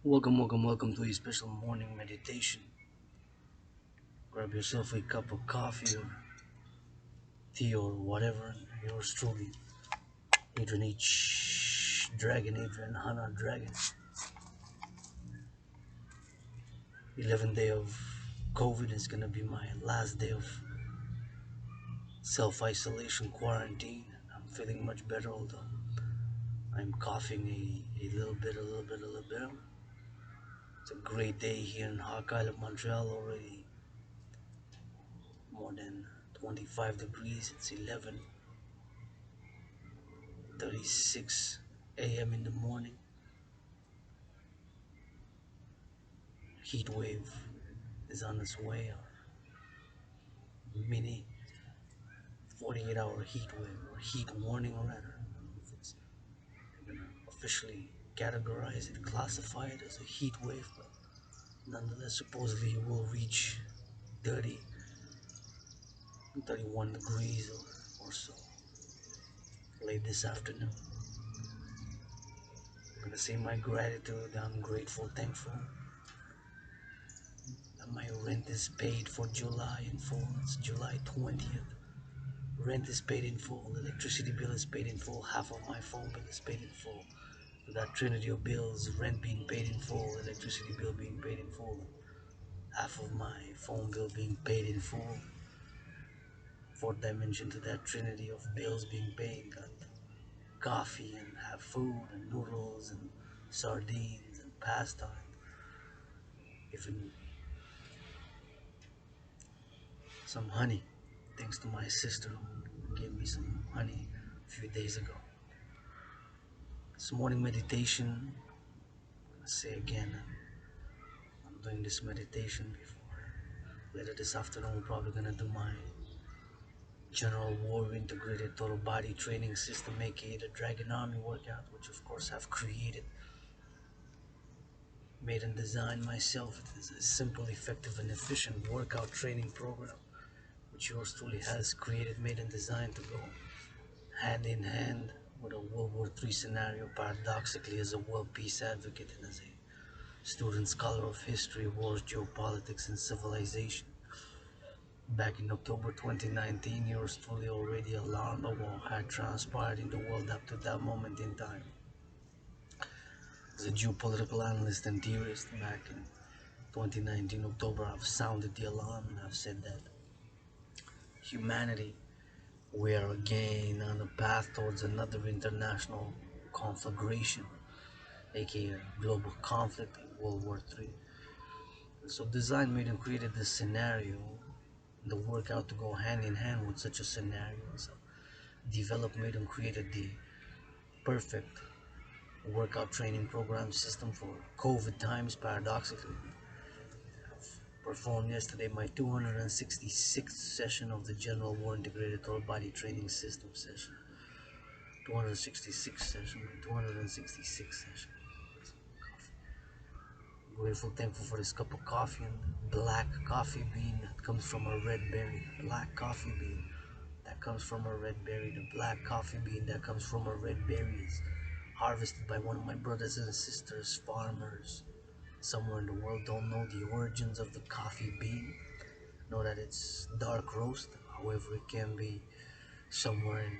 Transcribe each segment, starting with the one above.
Welcome to a special morning meditation. Grab yourself a cup of coffee or tea or whatever. Yours truly, Adrian H. Dragan, Adrian Hana Dragan. 11th day of COVID is gonna be my last day of self-isolation quarantine. I'm feeling much better, although I'm coughing a little bit, a little bit, a little bit. It's a great day here in Hawkeye of Montreal already. More than 25 degrees. It's 11:36 a.m. in the morning. Heat wave is on its way, or mini 48-hour heat wave, or heat warning, or rather, if it's they're gonna officially categorize it, classify it as a heat wave, but nonetheless, supposedly it will reach 30, 31 degrees or so late this afternoon. I'm gonna say my gratitude. I'm grateful, thankful that my rent is paid for July in full. It's July 20th. Rent is paid in full, electricity bill is paid in full, half of my phone bill is paid in full. That trinity of bills, rent being paid in full, electricity bill being paid in full, half of my phone bill being paid in full. Fourth dimension to that trinity of bills being paid, got coffee and have food and noodles and sardines and pasta, even some honey, thanks to my sister who gave me some honey a few days ago. This morning meditation, I say again, I'm doing this meditation before. Later this afternoon, we're probably gonna do my General War Integrated Total Body Training System, aka the Dragon Army workout, which of course I've created, made and designed myself. It is a simple, effective, and efficient workout training program, which yours truly has created, made, and designed to go hand in hand with a World War III scenario, paradoxically, as a world peace advocate and as a student scholar of history, wars, geopolitics, and civilization. Back in October 2019, yours truly already alarmed of what had transpired in the world up to that moment in time. As a geopolitical analyst and theorist, back in 2019 October, I've sounded the alarm and I've said that humanity, we are again on a path towards another international conflagration, aka global conflict, World War III. So designed, made, and created this scenario, the workout to go hand in hand with such a scenario. So developed, made, and created the perfect workout training program system for COVID times, paradoxically. I've performed yesterday my 266th session of the General War Integrated Total Body Training System session. 266 session, 266 session. Grateful, thankful for this cup of coffee and black coffee bean that comes from a red berry. Black coffee bean that comes from a red berry. The black coffee bean that comes from a red berry is harvested by one of my brothers and sisters, farmers somewhere in the world. Don't know the origins of the coffee bean. Know that it's dark roast. However, it can be somewhere in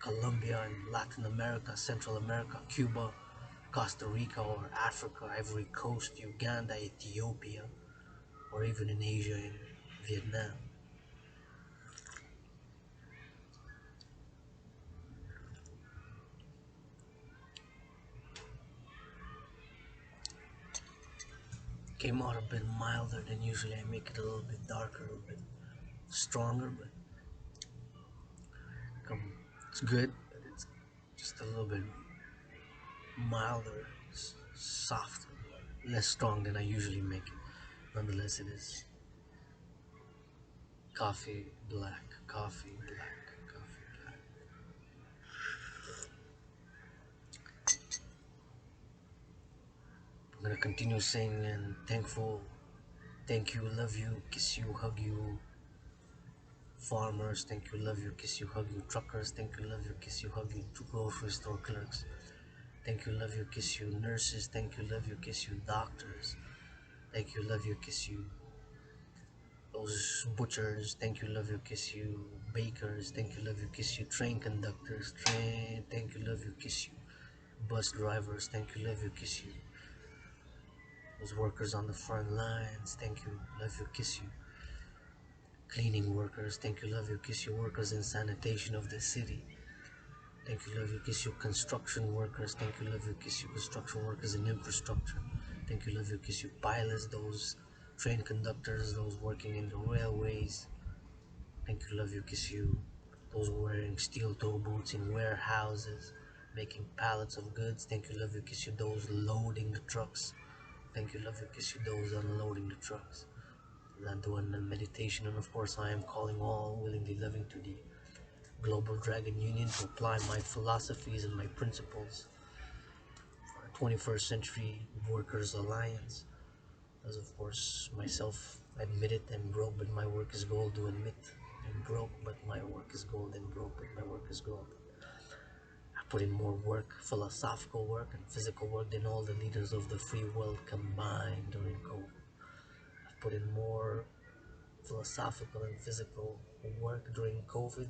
Colombia, in Latin America, Central America, Cuba, Costa Rica, or Africa, Ivory Coast, Uganda, Ethiopia, or even in Asia, in Vietnam. Came out a bit milder than usually. I make it a little bit darker, a little bit stronger, but come, it's good. But it's just a little bit milder, softer, less strong than I usually make it. Nonetheless, it is coffee black, coffee black, coffee black. I'm gonna continue saying and thankful, thank you, love you, kiss you, hug you, farmers, thank you, love you, kiss you, hug you, truckers, thank you, love you, kiss you, hug you, grocery store clerks, Thank you, love you, kiss you, nurses. Thank you, love you, kiss you, doctors. Thank you, love you, kiss you, those butchers. Thank you, love you, kiss you, bakers. Thank you, love you, kiss you, train conductors. Thank you, love you, kiss you, bus drivers. Thank you, love you, kiss you, those workers on the front lines. Thank you, love you, kiss you, cleaning workers. Thank you, love you, kiss you, workers in sanitation of the city. Thank you, love you, kiss you, construction workers. Thank you, love you, kiss you, construction workers in infrastructure. Thank you, love you, kiss you, pilots, those train conductors, those working in the railways. Thank you, love you, kiss you, those wearing steel toe boots in warehouses, making pallets of goods. Thank you, love you, kiss you, those loading the trucks. Thank you, love you, kiss you, those unloading the trucks. And doing a meditation, and of course, I am calling all willingly loving to the Global Dragon Union to apply my philosophies and my principles for a 21st Century Workers Alliance. As of course, myself admit it, I'm broke, but my work is gold. To admit I'm broke, but my work is gold. And broke, but my work is gold. I put in more work, philosophical work and physical work than all the leaders of the free world combined during COVID. I've put in more philosophical and physical work during COVID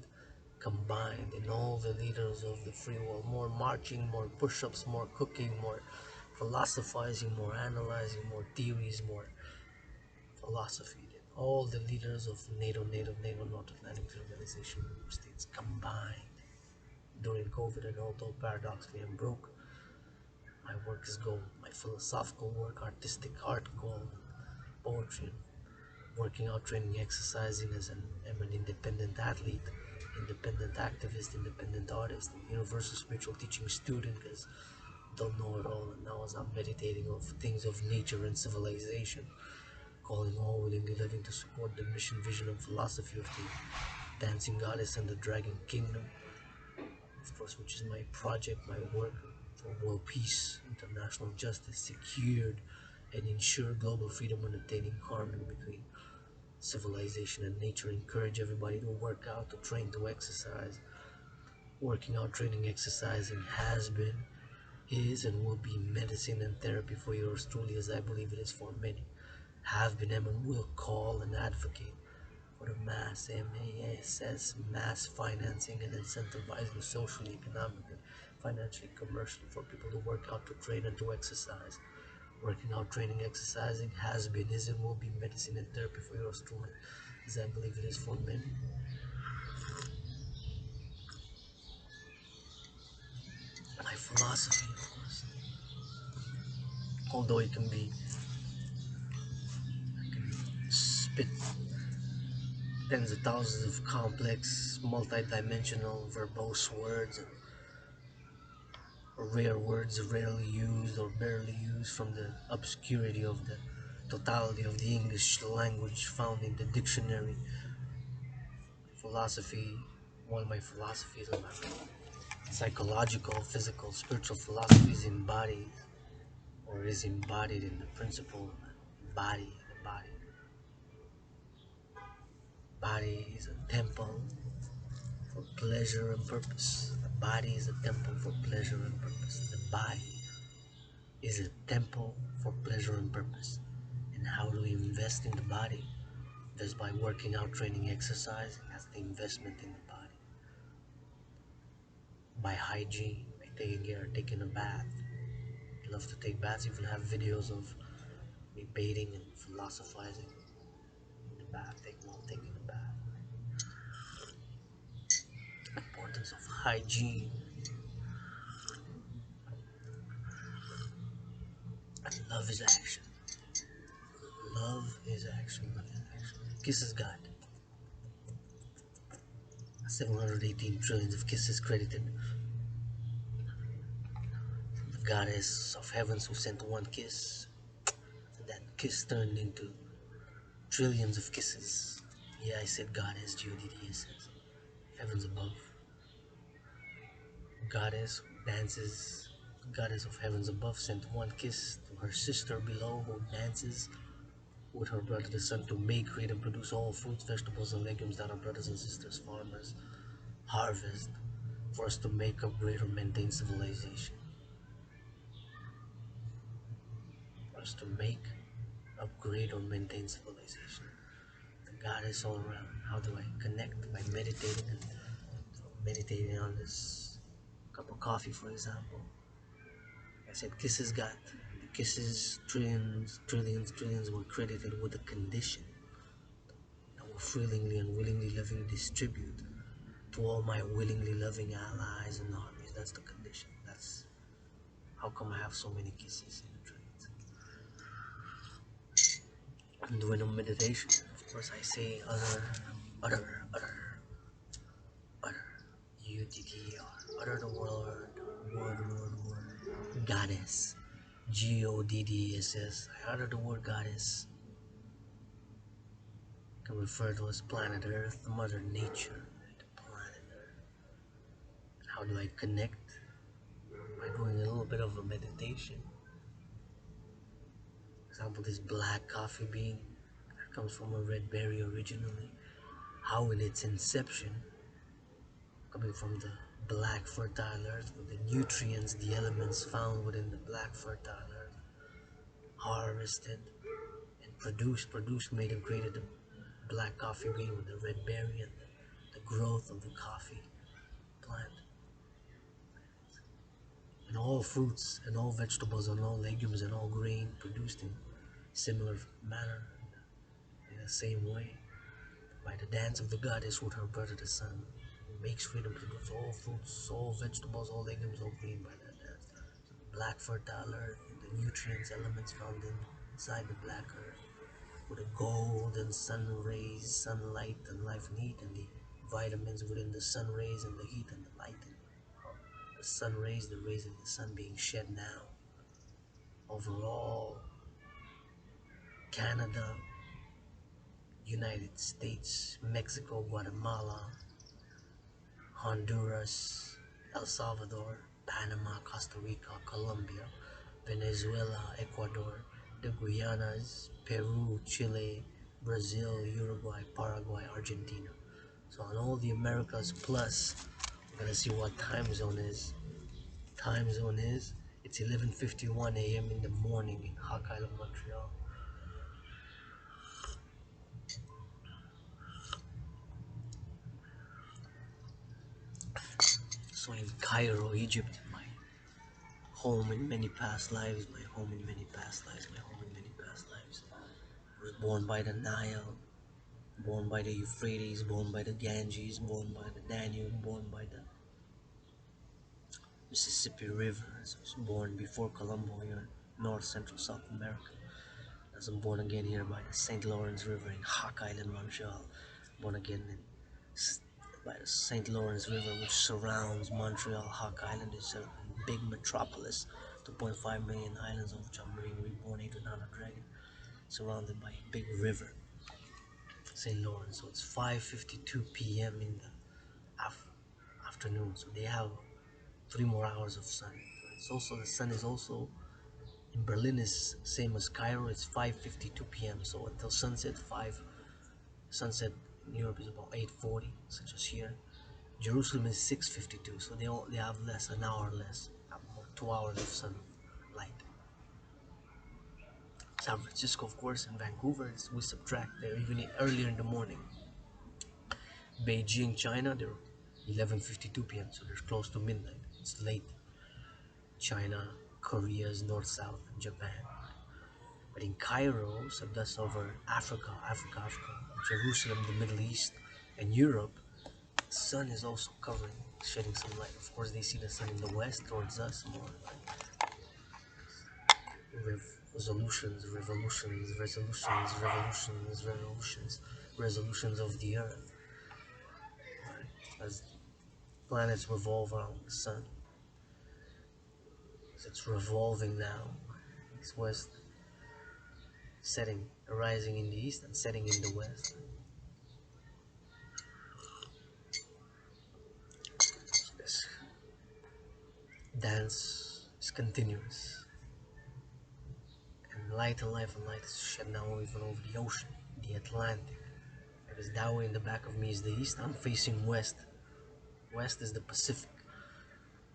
combined in all the leaders of the free world. More marching, more push-ups, more cooking, more philosophizing, more analyzing, more theories, more philosophy than all the leaders of NATO, North Atlantic Organization member states combined during COVID. And although paradoxically I'm broke, my work is gold. My philosophical work, artistic art, gold, poetry, working out, training, exercising as I'm an independent athlete, independent activist, independent artist, and universal spiritual teaching student, because don't know it all. And now as I'm meditating of things of nature and civilization, calling all willingly living to support the mission, vision, and philosophy of the dancing goddess and the dragon kingdom, of course, which is my project, my work for world peace, international justice, secured and ensure global freedom and attaining harmony between civilization and nature. Encourage everybody to work out, to train, to exercise. Working out, training, exercising has been, is, and will be medicine and therapy for yours truly, as I believe it is for many. Have been, and will call and advocate for the mass, MASS, mass financing and incentivizing socially, economically, financially, commercially for people to work out, to train, and to exercise. Working out, training, exercising has been, is, and will be medicine and therapy for yours truly, as I believe it is for many. My philosophy, of course, although it can be, I can spit tens of thousands of complex, multi-dimensional, verbose words and rare words rarely used or barely used from the obscurity of the totality of the English language found in the dictionary. Philosophy, one of my philosophies about psychological, physical, spiritual philosophies embodied or is embodied in the principle of body. The body is a temple for pleasure and purpose. The body is a temple for pleasure and purpose. The body is a temple for pleasure and purpose. And how do we invest in the body? Just by working out, training, exercising. That's the investment in the body. By hygiene, by taking care, taking a bath. I love to take baths. Even have videos of me bathing and philosophizing in the bath, taking a bath. Importance of hygiene. And love is action. Love is action. Love is action. Kisses God. 718 trillions of kisses credited. The goddess of heavens who sent one kiss. That kiss turned into trillions of kisses. Yeah, I said goddess, G-O-D-D-S. Heavens above. Goddess who dances. Goddess of heavens above sent one kiss to her sister below who dances with her brother the sun to make, create, and produce all fruits, vegetables, and legumes that our brothers and sisters, farmers, harvest for us to make, upgrade, or maintain civilization. us to make, upgrade, or maintain civilization. The God is all around. How do I connect? By meditating, and meditating on this cup of coffee, for example. I said kisses got. The kisses, trillions, trillions, trillions were credited with a condition that will freely and willingly loving distribute to all my willingly loving allies and armies. That's the condition. That's how come I have so many kisses in the trains. I'm doing a meditation. Of course, I say utter, UTTER, utter the word, goddess, GODDSS. I utter the word goddess. Can refer to as planet Earth, the Mother Nature, the planet Earth. How do I connect? By doing a little bit of a meditation. For example, this black coffee bean that comes from a red berry originally. How in its inception, coming from the black fertile earth, with the nutrients, the elements found within the black fertile earth, harvested and produced, made and created the black coffee bean with the red berry and the growth of the coffee plant. And all fruits and all vegetables and all legumes and all grain produced in similar manner, in the same way, by the dance of the goddess with her brother the sun, who makes freedom to produce all fruits, all vegetables, all legumes, all green by that dance. So the black fertile earth and the nutrients, elements found inside the black earth, with the golden sun rays, sunlight and life and heat, and the vitamins within the sun rays and the heat and the light, and the sun rays, the rays of the sun being shed now over all Canada, United States, Mexico, Guatemala, Honduras, El Salvador, Panama, Costa Rica, Colombia, Venezuela, Ecuador, the Guyanas, Peru, Chile, Brazil, Uruguay, Paraguay, Argentina. So on all the Americas plus, we're gonna see what time zone is. Time zone is, it's 11:51 a.m. in the morning in Hawk Island, Montreal. So in Cairo, Egypt, my home in many past lives, my home in many past lives, my home in many past lives. I was born by the Nile, born by the Euphrates, born by the Ganges, born by the Danube, born by the Mississippi River. So I was born before Colombo here in North Central South America. I was born again here by the St. Lawrence River in Hawk Island, Montreal. Born again by the St. Lawrence River, which surrounds Montreal. Hawk Island is a big metropolis, 2.5 million islands, of which I'm being reborn, ate on a dragon, surrounded by a big river, St. Lawrence. So it's 5:52 p.m. in the afternoon. So they have 3 more hours of sun. It's also, the sun is also in Berlin is same as Cairo. It's 5:52 p.m. So until sunset in Europe is about 8:40, such as here. Jerusalem is 6:52, so they have less, an hour less, about 2 hours of sunlight. San Francisco, of course, and Vancouver, we subtract. They're even earlier in the morning. Beijing, China, they're 11:52 p.m., so they're close to midnight. It's late. China, Korea is north, south, and Japan. But in Cairo, so that's over Africa, Jerusalem, the Middle East, and Europe, the sun is also covering, shedding some light. Of course, they see the sun in the west towards us more. Resolutions of the earth. Right? As planets revolve around the sun, as it's revolving now, it's west, setting, rising in the east and setting in the west. So this dance is continuous. And light and life and light is shed now even over the ocean, the Atlantic. Because that way in the back of me is the east, I'm facing west. West is the Pacific.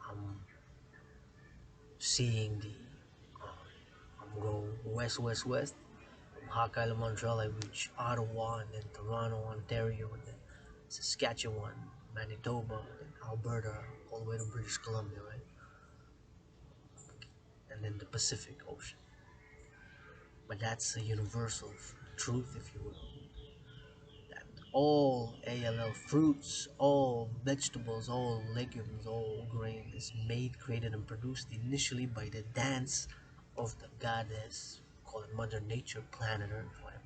I'm seeing the, Go west, west, west. From Hawkeye, Montreal, I reach Ottawa, and then Toronto, Ontario, and then Saskatchewan, Manitoba, then Alberta, all the way to British Columbia, right? And then the Pacific Ocean. But that's a universal truth, if you will, that all ALL fruits, all vegetables, all legumes, all grain is made, created, and produced initially by the dance of the goddess, call it Mother Nature, planet Earth, whatever,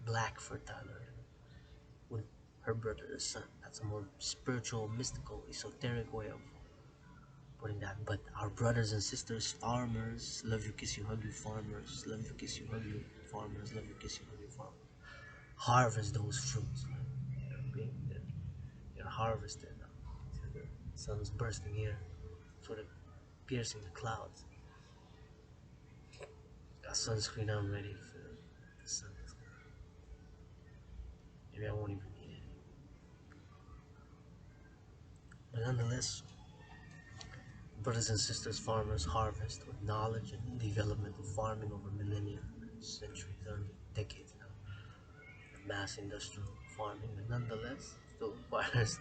black fertile Earth, with her brother the sun. That's a more spiritual, mystical, esoteric way of putting that. But our brothers and sisters, farmers, love you, kiss you, hug you, farmers, love you, kiss you, hug you, farmers, love you, kiss you, hug you, farmers, harvest those fruits. They're harvested now. So the sun's bursting here, sort of piercing the clouds. Got sunscreen on ready for the sun. Maybe I won't even need it. But nonetheless, brothers and sisters, farmers harvest with knowledge and development of farming over millennia, centuries, or decades now. Mass industrial farming, but nonetheless, still requires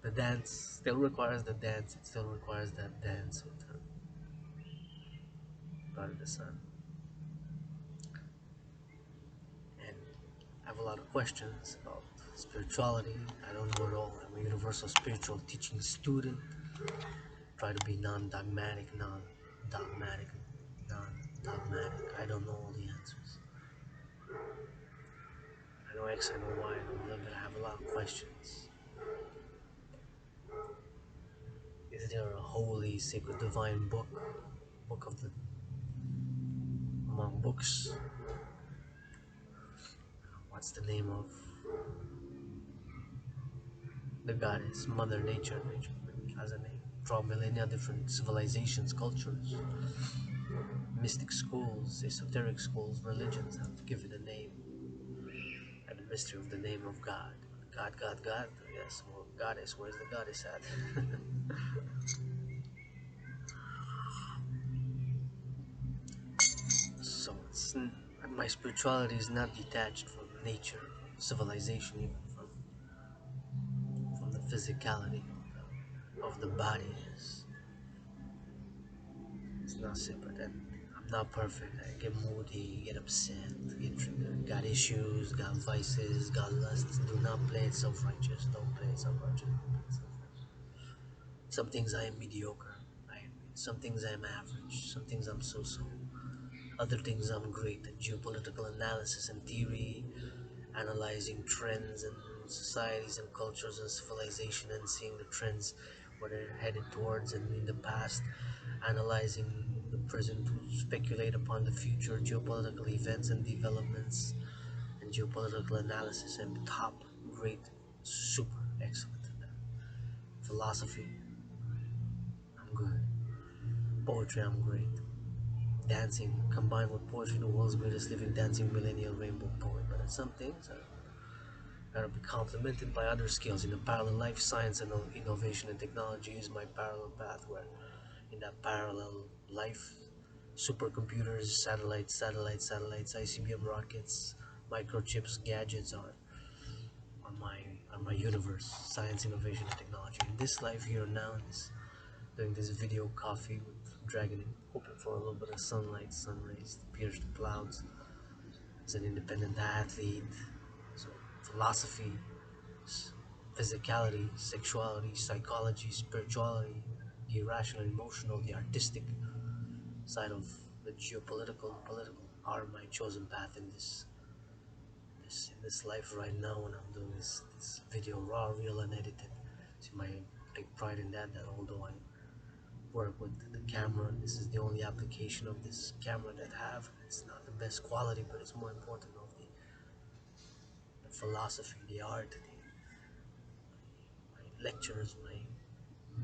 the dance. Still requires the dance. It still requires that dance with God of the Sun. And I have a lot of questions about spirituality. I don't know it all. I'm a universal spiritual teaching student. Try to be non-dogmatic, non-dogmatic, non-dogmatic. I don't know all the answers. I know X, I know Y, I know little bit. I have a lot of questions. Is there a holy, sacred, divine book, book of the among books? What's the name of the goddess, Mother Nature? Nature has a name. Throughout millennia, different civilizations, cultures, mystic schools, esoteric schools, religions have given a name and the mystery of the name of God. God, God, God. Yes, well, goddess. Where's the goddess at? So my spirituality is not detached from nature, civilization, even from the physicality of the body. It's not separate. And I'm not perfect. I get moody, get upset, get triggered. Got issues, got vices, got lusts. Do not play it self-righteous. Don't play it self-righteous. Don't play it self-righteous. Some things I am mediocre. Some things I'm average. Some things I'm so-so. Other things I'm great at. Geopolitical analysis and theory, analyzing trends and societies and cultures and civilization and seeing the trends where they're headed towards and in the past, analyzing the present to speculate upon the future, geopolitical events and developments, and geopolitical analysis. And top, great, super excellent at that. Philosophy, I'm good. Poetry, I'm great. Dancing, combined with poetry, the world's greatest living dancing millennial rainbow poet. But at some things, gotta be complemented by other skills. In the parallel life, science and innovation and technology is my parallel path, where in that parallel life, supercomputers, satellites, ICBM rockets, microchips, gadgets are my universe. Science, innovation, and technology. In this life here now, doing this video coffee with Dragan, hoping for a little bit of sunlight, sun rays to pierce the clouds. As an independent athlete, so philosophy, physicality, sexuality, psychology, spirituality, the irrational, emotional, the artistic side of the geopolitical and political are my chosen path in this life right now when I'm doing this video raw, real, and edited. See, my take pride in that although I work with the camera, this is the only application of this camera that I have. It's not the best quality, but it's more important of the philosophy, the art, my lectures, my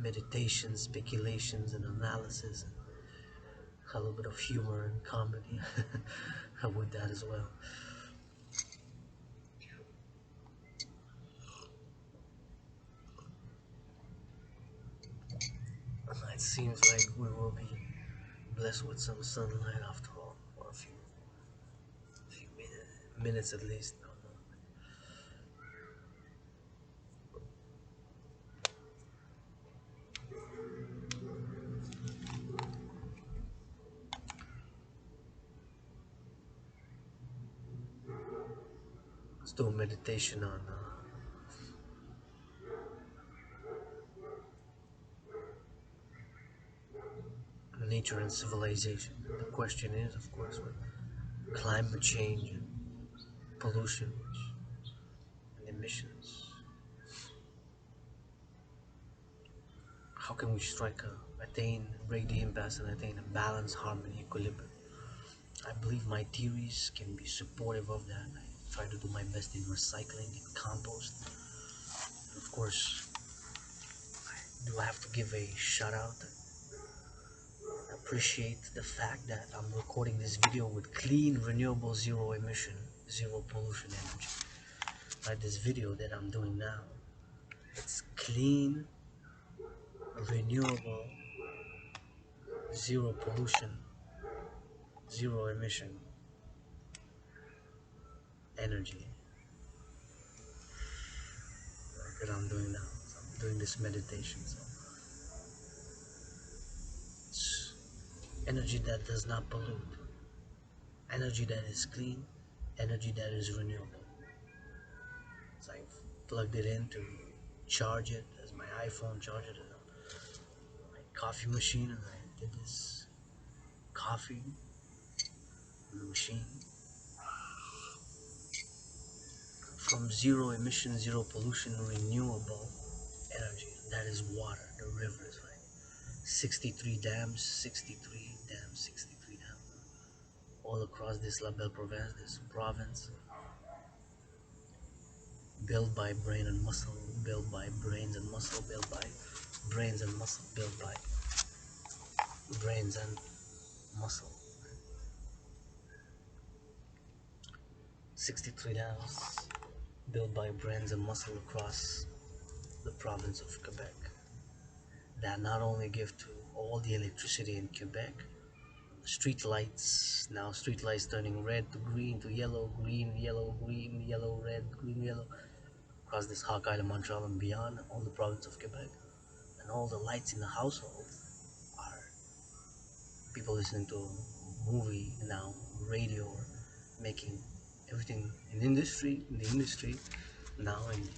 meditations, speculations, and analysis, and a little bit of humor and comedy with that as well. It seems like we will be blessed with some sunlight after all. Well, a few minutes at least. No, no. Let's do a meditation on nature and civilization. The question is, of course, with climate change and pollution and emissions, how can we break the impasse and attain a balance, harmony, equilibrium? I believe my theories can be supportive of that. I try to do my best in recycling and compost. And of course, I do have to give a shout out and appreciate the fact that I'm recording this video with clean, renewable, zero emission, zero pollution energy. Like this video that I'm doing now, it's clean, renewable, zero pollution, zero emission energy that I'm doing now. So I'm doing this meditation. So it's energy that does not pollute, energy that is clean, energy that is renewable. So I've plugged it in to charge it as my iPhone charger, my coffee machine, and I did this coffee in the machine from zero emission, zero pollution, renewable energy. That is water, the rivers, right? 63 dams, 63 dams, 63 dams, all across this label province, this province, built by brain and muscle, built by brains and muscle, built by brains and muscle, built by brains and muscle. 63 dams built by brains and muscle across the province of Quebec that not only give to all the electricity in Quebec, street lights, now street lights turning red to green to yellow, green, yellow, green, yellow, red, green, yellow, across this Hawk Island, Montreal and beyond, all the province of Quebec. And all the lights in the household are people listening to a movie now, radio, or making everything in the industry now, in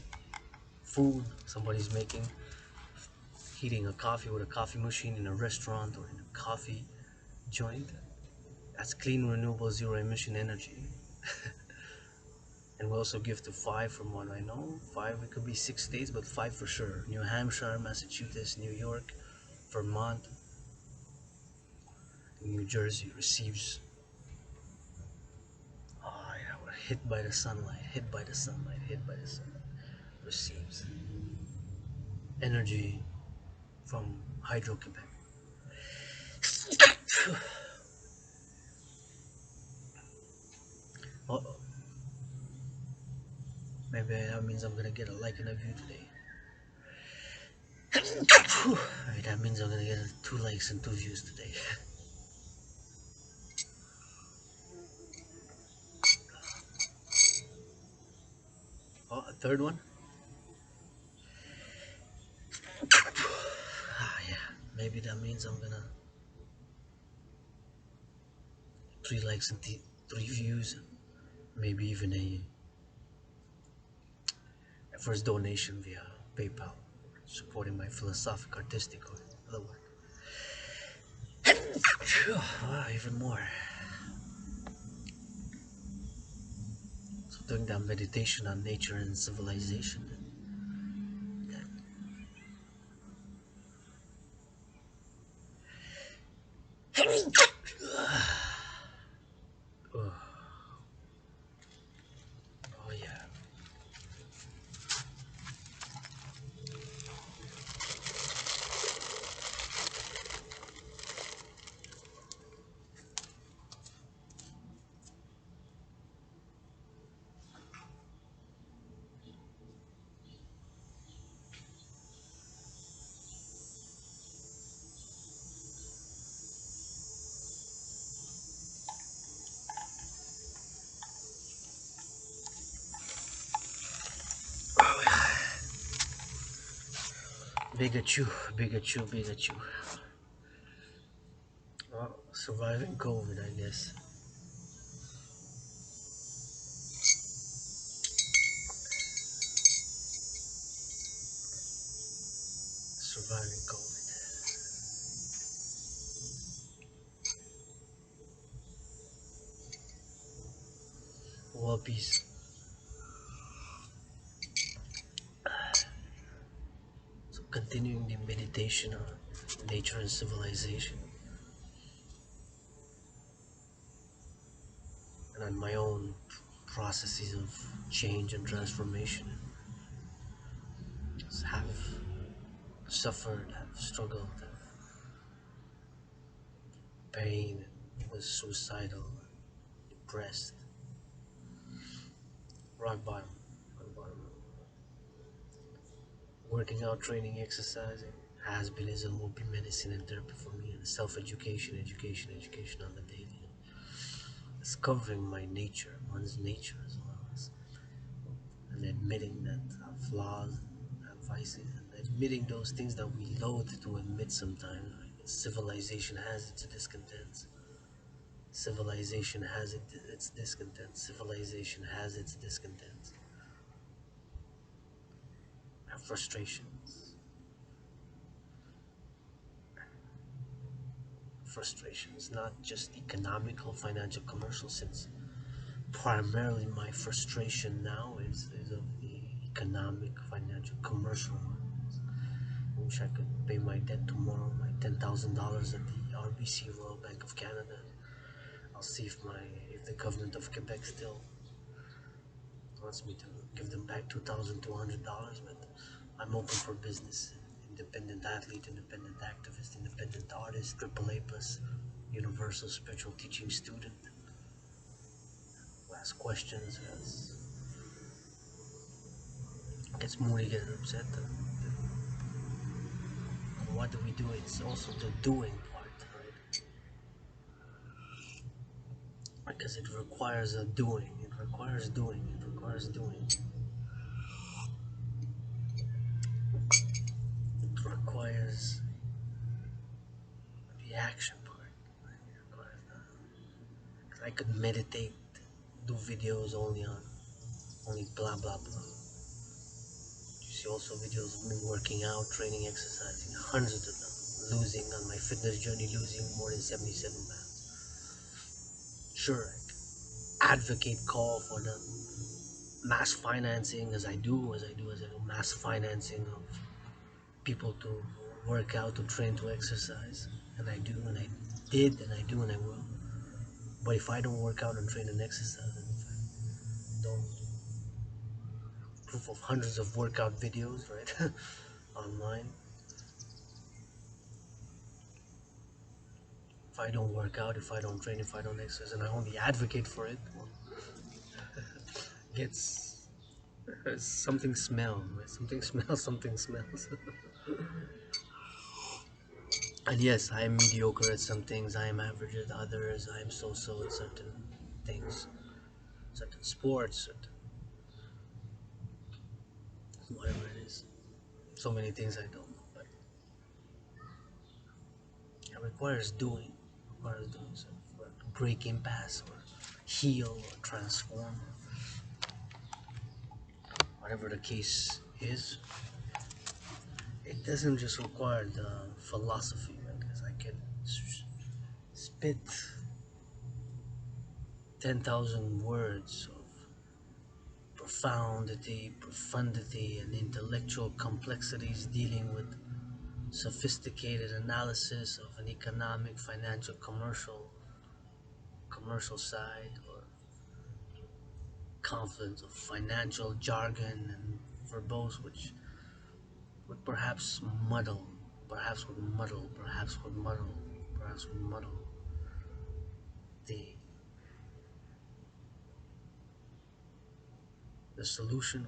food somebody's making, heating a coffee with a coffee machine in a restaurant or in a coffee joint. That's clean, renewable, zero emission energy. And we also give to 5 from what I know. 5, it could be 6 states, but 5 for sure. New Hampshire, Massachusetts, New York, Vermont, New Jersey receives. Oh yeah, we're hit by the sunlight, hit by the sunlight, hit by the sunlight. Receives energy from Hydro Quebec. Uh-oh. Maybe that means I'm gonna get a like and a view today. Maybe that means I'm gonna get 2 likes and 2 views today. Oh, a third one? Ah, yeah. Maybe that means I'm gonna 3 likes and 3 views, and maybe even a first donation via PayPal, supporting my philosophic, artistic, or other work. Even more. So doing that meditation on nature and civilization. Oh, oh yeah. Bigachu, Bigachu, Bigachu. Well, surviving COVID, I guess. Surviving COVID. Well, peace. So, continuing the meditation on nature and civilization, and on my own processes of change and transformation, have suffered, have struggled, have pain, was suicidal, depressed, rock bottom, rock bottom. Working out, training, exercising has been, is, and will be medicine and therapy for me, and self-education, education on the daily. Discovering my nature, one's nature as well as, and admitting that flaws and vices, and admitting those things that we loathe to admit sometimes. Right? Civilization has its discontents. Civilization has its discontents. Civilization has its discontents. And frustrations. Frustrations, not just economical, financial, commercial, since primarily my frustration now is of the economic, financial, commercial ones. I wish I could pay my debt tomorrow, my $10,000 at the Royal Bank of Canada. I'll see if the government of Quebec still wants me to give them back $2,200, but I'm open for business. Independent athlete, independent activist, independent artist, AAA plus, universal spiritual teaching student who asks questions, who gets moody, gets upset. And what do we do? It's also the doing part, right? Because it requires a doing. It requires doing. It requires doing. It requires the action part. Right? It requires the, 'cause I could meditate, do videos only blah blah blah. You see also videos of me working out, training, exercising, hundreds of them, losing on my fitness journey, losing more than 77 pounds. Sure, I advocate, call for the mass financing as I do mass financing of people to work out, to train, to exercise, and I do, and I did, and I do, and I will. But if I don't work out and train and exercise, and if I don't proof of hundreds of workout videos, right, online, if I don't work out, if I don't train, if I don't exercise, and I only advocate for it, well, gets something smells, right? Something smells, something smells. And yes, I am mediocre at some things, I am average at others, I am so-so at certain things, certain sports, certain whatever it is. So many things I don't know, but it requires doing. It requires doing so for break impasse or heal or transform, whatever the case is. It doesn't just require the philosophy, right? Because I can spit 10,000 words of profundity, and intellectual complexities dealing with sophisticated analysis of an economic, financial, commercial side, or confluence of financial jargon and verbose, which would perhaps would muddle, the the solution,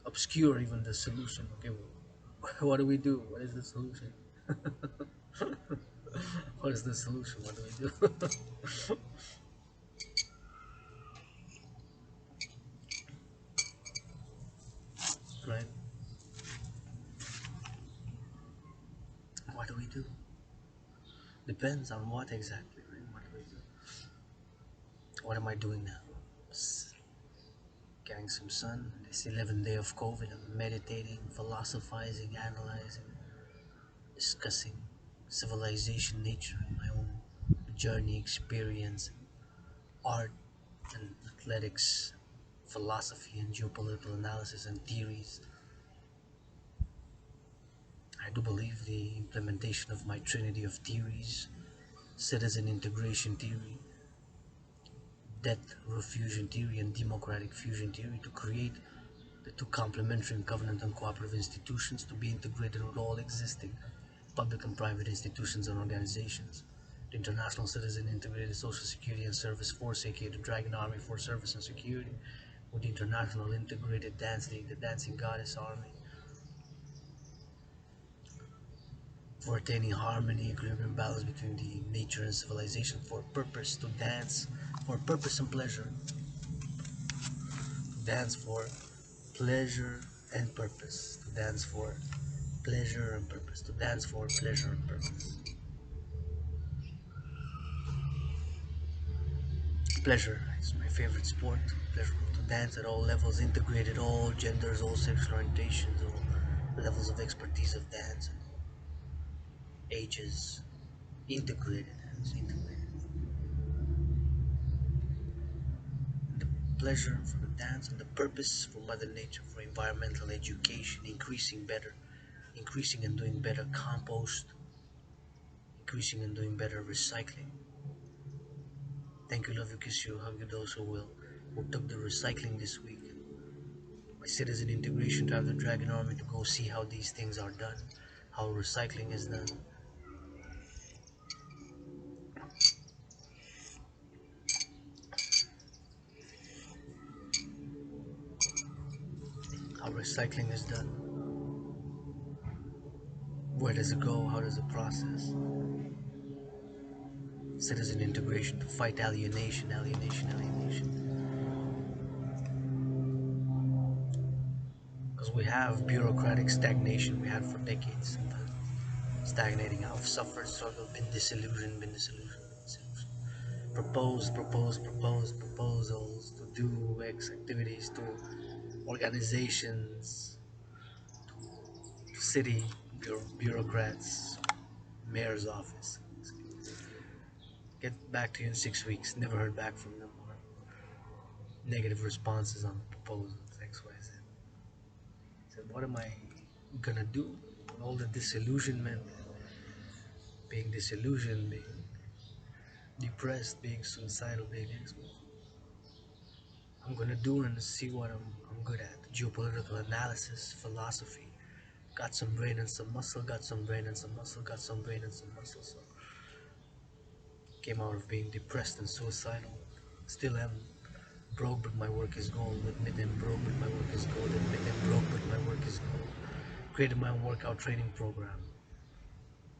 obscure even the solution. Okay, well, what do we do? What is the solution? What is the solution? What do we do? Right? Depends on what exactly, right? What am I doing now? Getting some sun. This 11th day of COVID, I'm meditating, philosophizing, analyzing, discussing civilization, nature, and my own journey, experience, art, and athletics, philosophy, and geopolitical analysis and theories. I do believe the implementation of my trinity of theories, citizen integration theory, death fusion theory, and democratic fusion theory, to create the two complementary and covenant and cooperative institutions to be integrated with all existing public and private institutions and organizations. The International Citizen Integrated Social Security and Service Force, aka the Dragan Army for Service and Security, with the International Integrated Dance League, the Dancing Goddess Army, for attaining harmony, equilibrium, balance between the nature and civilization, for purpose to dance, for purpose and pleasure, to dance for pleasure and purpose, to dance for pleasure and purpose, to dance for pleasure and purpose. Pleasure is my favorite sport. Pleasure to dance at all levels, integrated all genders, all sexual orientations, all levels of expertise of dance, ages, integrated, integrated. The pleasure for the dance and the purpose for Mother Nature, for environmental education, increasing and doing better compost, increasing and doing better recycling. Thank you, love you, kiss you, hug you, those who will, who took the recycling this week. My citizen integration to have the Dragon Army to go see how these things are done, how recycling is done, how recycling is done, where does it go, how does it process. Citizen integration to fight alienation, alienation, alienation. Because we have bureaucratic stagnation we had for decades. Stagnating. I've suffered, struggled, been disillusioned, been disillusioned, been disillusioned. Propose proposals to do X activities to organizations, to city bureaucrats, mayor's office. Get back to you in 6 weeks. Never heard back from them, or negative responses on proposals, XYZ. Said, what am I gonna do with all the disillusionment, being disillusioned, being depressed, being suicidal, being I'm gonna do and see what I'm good at. Geopolitical analysis, philosophy. Got some brain and some muscle, got some brain and some muscle, got some brain and some muscle. So came out of being depressed and suicidal. Still am broke, but my work is gold. Admit I'm broke, but my work is gold. Admit I'm broke, but my work is gold. Created my own workout training program,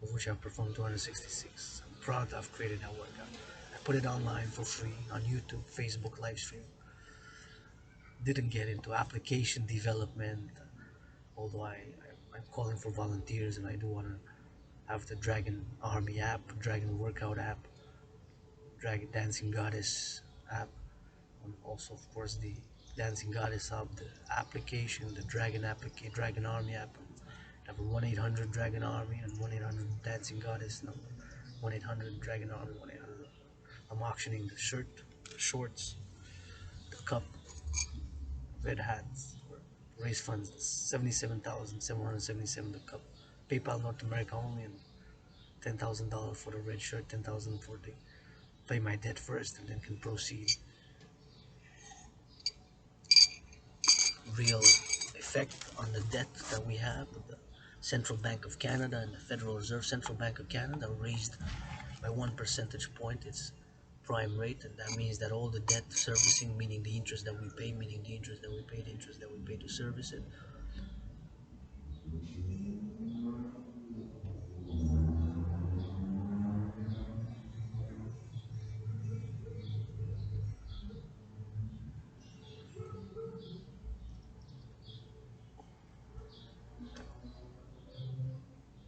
of which I've performed 266. I'm proud to have created that workout. I put it online for free on YouTube, Facebook live stream. Didn't get into application development, although I'm calling for volunteers, and I do want to have the Dragon Army app, Dragon Workout app, Dragon Dancing Goddess app, and also of course the Dancing Goddess app, the application, the Dragon Army app. I have a 1-800 Dragon Army and 1-800 Dancing Goddess number. 1-800 Dragon Army, 1-800. I'm auctioning the shirt, the shorts, the cup, red hats, raise funds. 77,777 the cup. PayPal North America only, and $10,000 for the red shirt, 10,000 for the pay my debt first, and then can proceed. Real effect on the debt that we have. The Central Bank of Canada and the Federal Reserve Central Bank of Canada raised by 1 percentage point its prime rate, and that means that all the debt servicing, meaning the interest that we pay, meaning the interest that we pay, the interest that we pay to service it,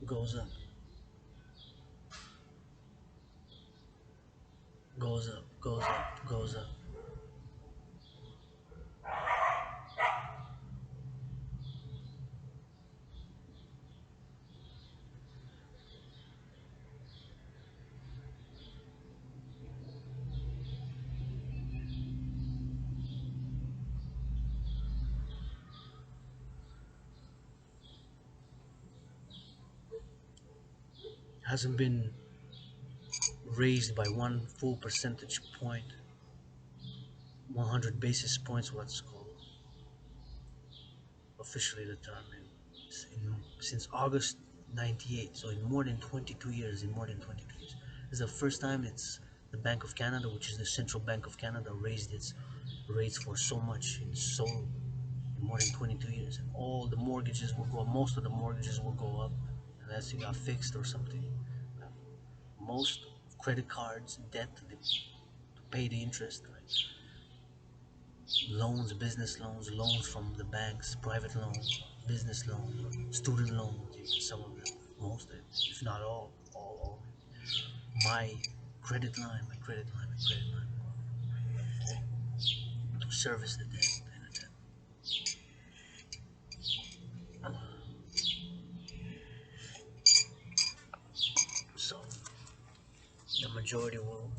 goes up. goes up, goes up, goes up. Hasn't been raised by one full percentage point, 100 basis points, what's called, officially determined, since August 98. So in more than 22 years, it's the first time it's the Bank of Canada, which is the Central Bank of Canada, raised its rates for so much in more than 22 years. And all the mortgages will go up, most of the mortgages will go up unless you got fixed or something. Most credit cards, debt, to pay the interest, right? Loans, business loans, loans from the banks, private loans, business loans, student loans, even some of them, most of it, if not all. My credit line, my credit line, my credit line to service the debt, pay the debt. So the majority will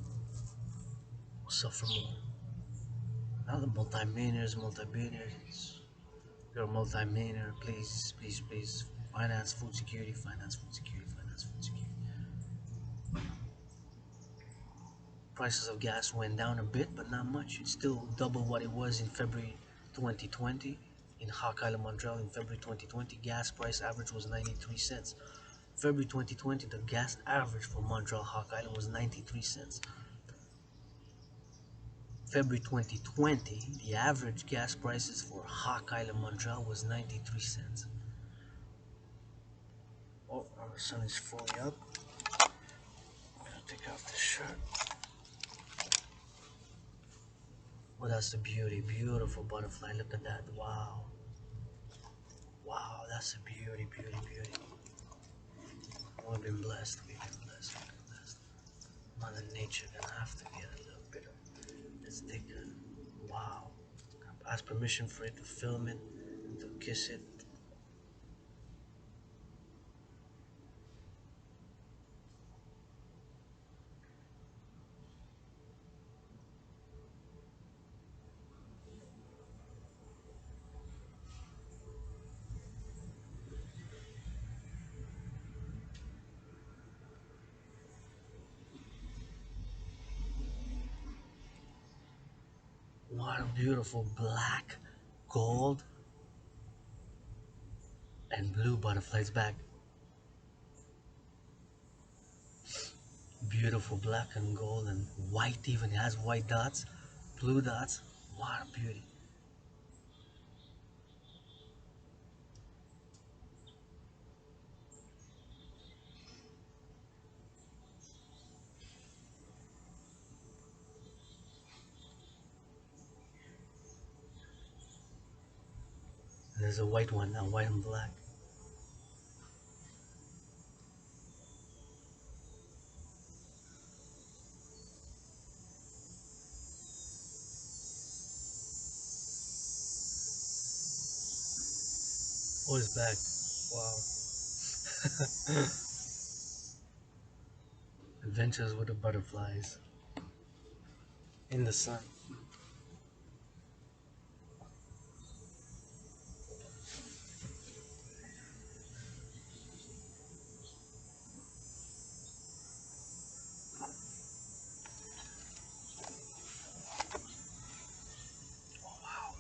suffer more. Now the multi-billionaires. You're a multi-millionaire, please, please, please, finance food security, finance food security, finance food security. Prices of gas went down a bit, but not much. It's still double what it was in February 2020. In Hawk Island, Montreal, in February 2020, gas price average was 93 cents. February 2020, the gas average for Montreal, Hawk Island was 93 cents. February 2020, the average gas prices for Hawk Island, Montreal was 93 cents. Oh, our sun is fully up. I'm gonna take off this shirt. Oh, that's the beauty. Beautiful butterfly. Look at that. Wow. Wow, that's a beauty, beauty, beauty. We've been blessed. We've been blessed. We've been blessed. Mother Nature gonna have to get a little bit of. Let's take a. Wow. Ask permission for it to film it, to kiss it. What a beautiful black, gold, and blue butterflies back. Beautiful black and gold and white, even has white dots, blue dots. What a beauty. And there's a white one now, white and black. Oh, it's back. Wow. Adventures with the butterflies in the sun. Oh, wow.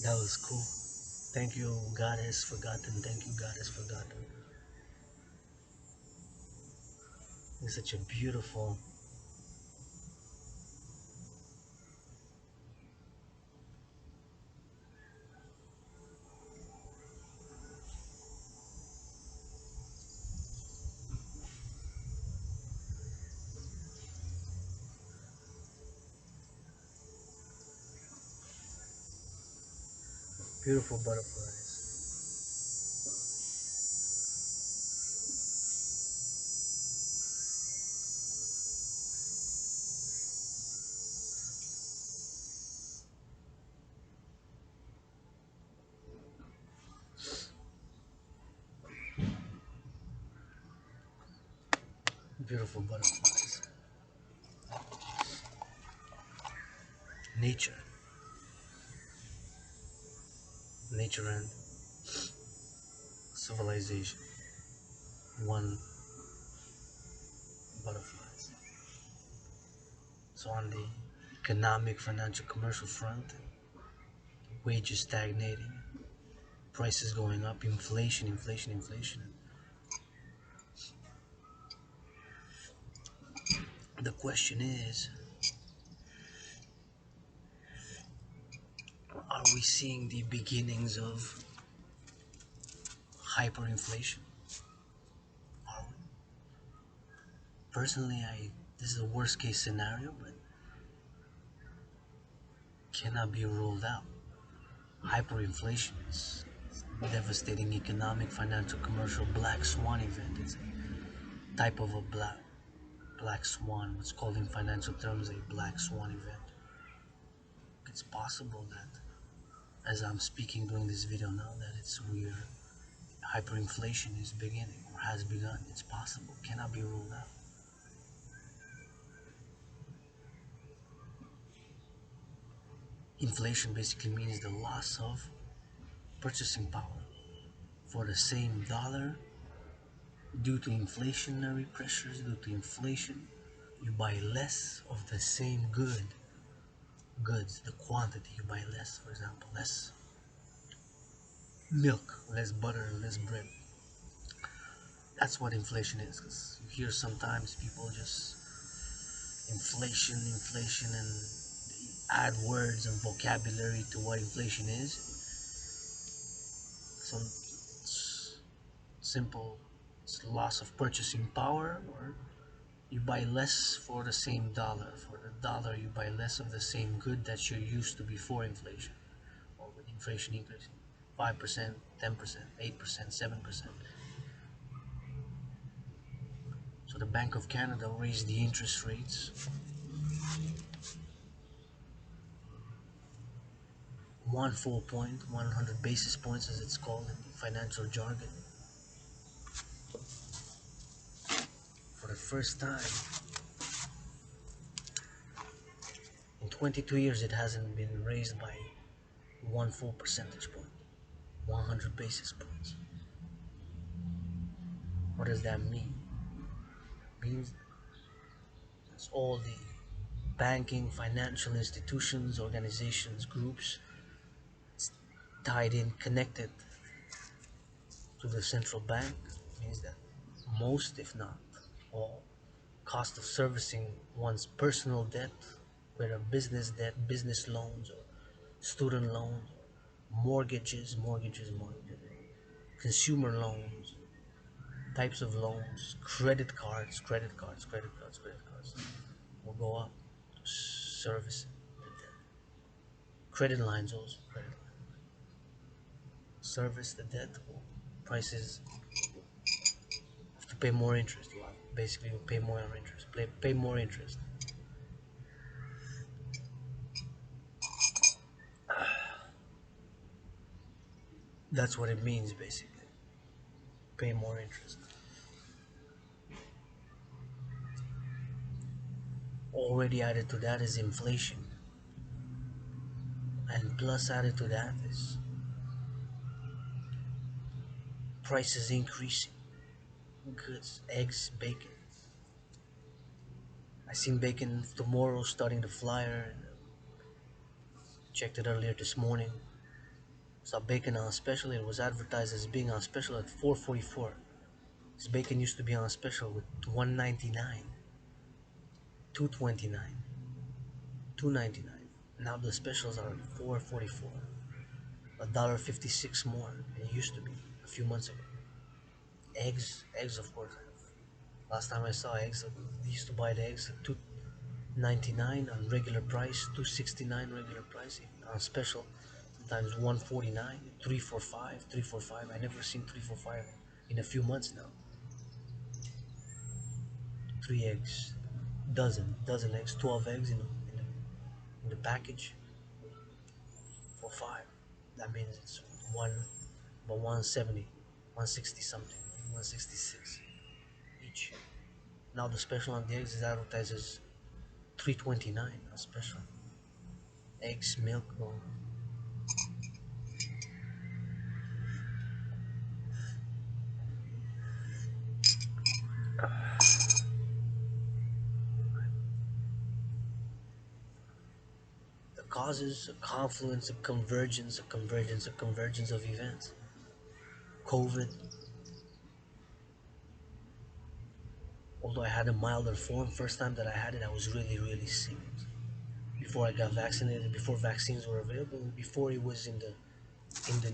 That was cool. Thank you, Goddess Forgotten. Thank you, Goddess Forgotten. It's such a beautiful. Beautiful butterflies. Beautiful butterflies. Nature. Nature and civilization. One butterflies. So on the economic, financial, commercial front, wages stagnating, prices going up, inflation, inflation, inflation. The question is, are we seeing the beginnings of hyperinflation? Are we? Personally, this is a worst case scenario, but cannot be ruled out. Hyperinflation is a devastating economic, financial, commercial black swan event. It's a type of a black swan, what's called in financial terms a black swan event. It's possible that as I'm speaking during this video now that it's where hyperinflation is beginning or has begun. It's possible, cannot be ruled out. Inflation basically means the loss of purchasing power. For the same dollar, due to inflationary pressures, due to inflation, you buy less of the same goods, the quantity you buy less, for example, less milk, less butter, less bread. That's what inflation is, because you hear sometimes people just inflation, inflation, and add words and vocabulary to what inflation is. Some simple loss of purchasing power, or you buy less for the same dollar. For the dollar, you buy less of the same good that you're used to before inflation, or with inflation increasing 5%, 10%, 8%, 7%. So the Bank of Canada raised the interest rates 1 full point, 100 basis points, as it's called in the financial jargon. For the first time in 22 years, it hasn't been raised by 1 full percentage point, 100 basis points. What does that mean? It means it's all the banking, financial institutions, organizations, groups tied in, connected to the central bank. It means that most, if not all, cost of servicing one's personal debt, whether business debt, business loans, or student loans, mortgages, consumer loans, types of loans, credit cards will go up to service the debt. Credit lines also, service the debt. Prices have to pay more interest. Basically, you pay more interest. Pay more interest. That's what it means, basically. Pay more interest. Already added to that is inflation. And plus added to that is prices increasing. Goods, eggs, bacon. I seen bacon tomorrow starting to flyer. Checked it earlier this morning. Saw bacon on special. It was advertised as being on special at $4.44. This bacon used to be on special with $1.99, $2.29, $2.99. Now the specials are $4.44, $1.56 more than it used to be a few months ago. Eggs, of course. Last time I saw eggs, we used to buy the eggs at $2.99 on regular price, $2.69 regular price. On special, times 149, 345, 345. I never seen 345 in a few months now. 3 eggs, dozen eggs, 12 eggs in the package for five. That means it's one, about 170, 160 something, 166 each. Now the special on the eggs is advertised as 329. A special eggs, milk, or the causes, a confluence, a convergence of events. COVID, although I had a milder form, first time that I had it, I was really sick. Before I got vaccinated, before vaccines were available, and before it was in the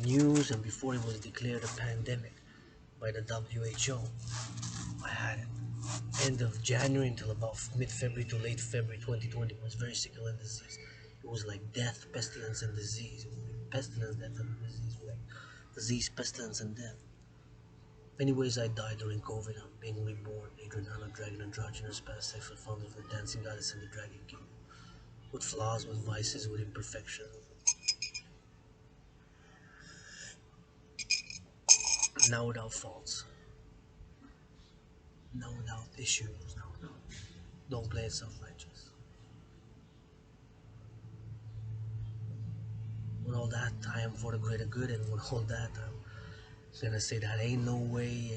news, and before it was declared a pandemic by the WHO, I had it. End of January until about mid-February to late February 2020, was very sickle and disease. It was like death, pestilence, and disease. It was like pestilence, death, and disease. Like disease, pestilence, and death. Many ways I died during COVID. I'm being reborn. Adrian Hanna, Dragan, androgynous, pansexual, founder of the dancing goddess and the dragon king. With flaws, with vices, with imperfection. Now without faults. Now without issues. Now without. Don't play it self-righteous. With all that, I am for the greater good, and with all that, I'm gonna say that ain't no way,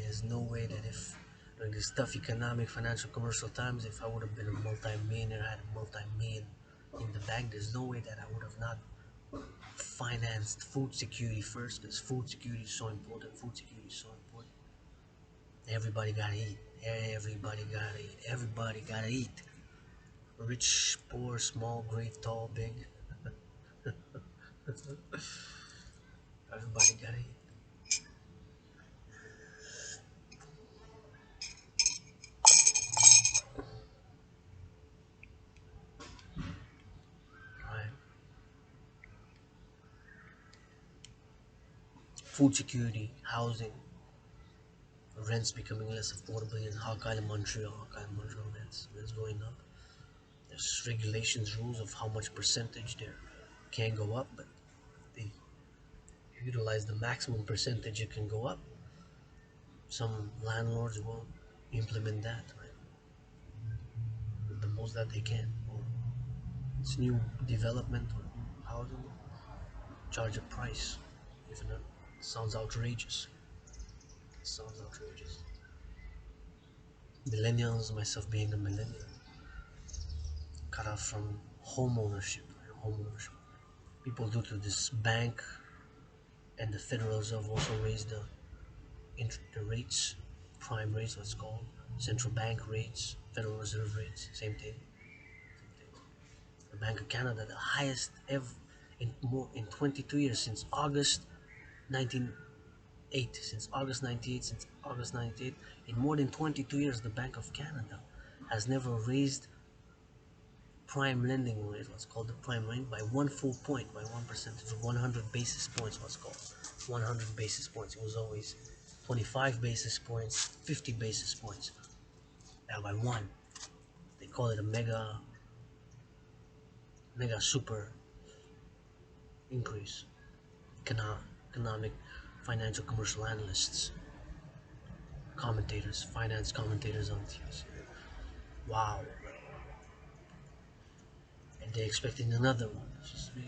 there's no way that if during these tough economic, financial, commercial times, if I would have been a multi-millionaire, had a multi-million in the bank, there's no way that I would have not financed food security first, because food security is so important. Food security is so important. Everybody gotta eat. Everybody gotta eat. Everybody gotta eat. Rich, poor, small, great, tall, big. Everybody gotta eat. Right? Food security, housing, rents becoming less affordable in Hawk Island, Montreal. Hawk Island, Montreal rents going up. There's regulations, rules of how much percentage there can go up, but they utilize the maximum percentage it can go up. Some landlords will implement that, right? The most that they can. Or it's new development or housing, charge a price. Even that sounds outrageous. Sounds outrageous. Millennials, myself being a millennial, cut off from home ownership. Right? Home ownership. People due to this bank and the Federal Reserve also raised the rates, prime rates, what's called central bank rates, Federal Reserve rates, same thing. The Bank of Canada, the highest ever in 22 years since August 1908. Since August 98, in more than 22 years, the Bank of Canada has never raised prime lending rate, what's called the prime rate, by one full point, by 1%, 100 basis points, what's called 100 basis points. It was always 25 basis points, 50 basis points. Now by one, they call it a mega super increase. Economic, financial, commercial analysts, commentators, finance commentators on TV. Wow, and they're expecting another one. It's just really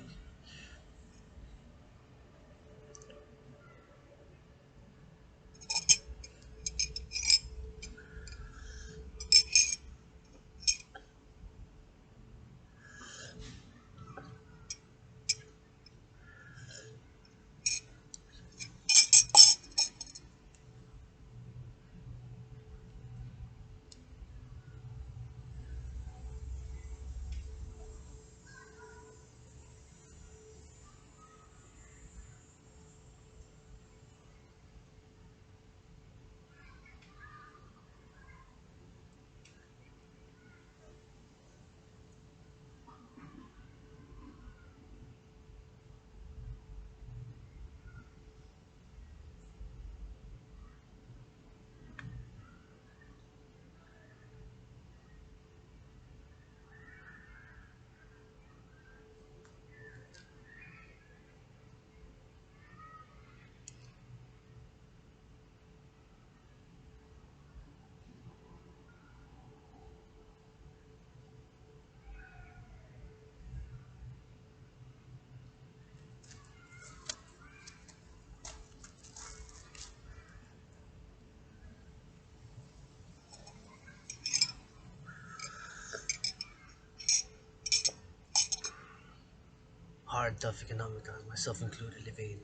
tough economic times, myself included, living.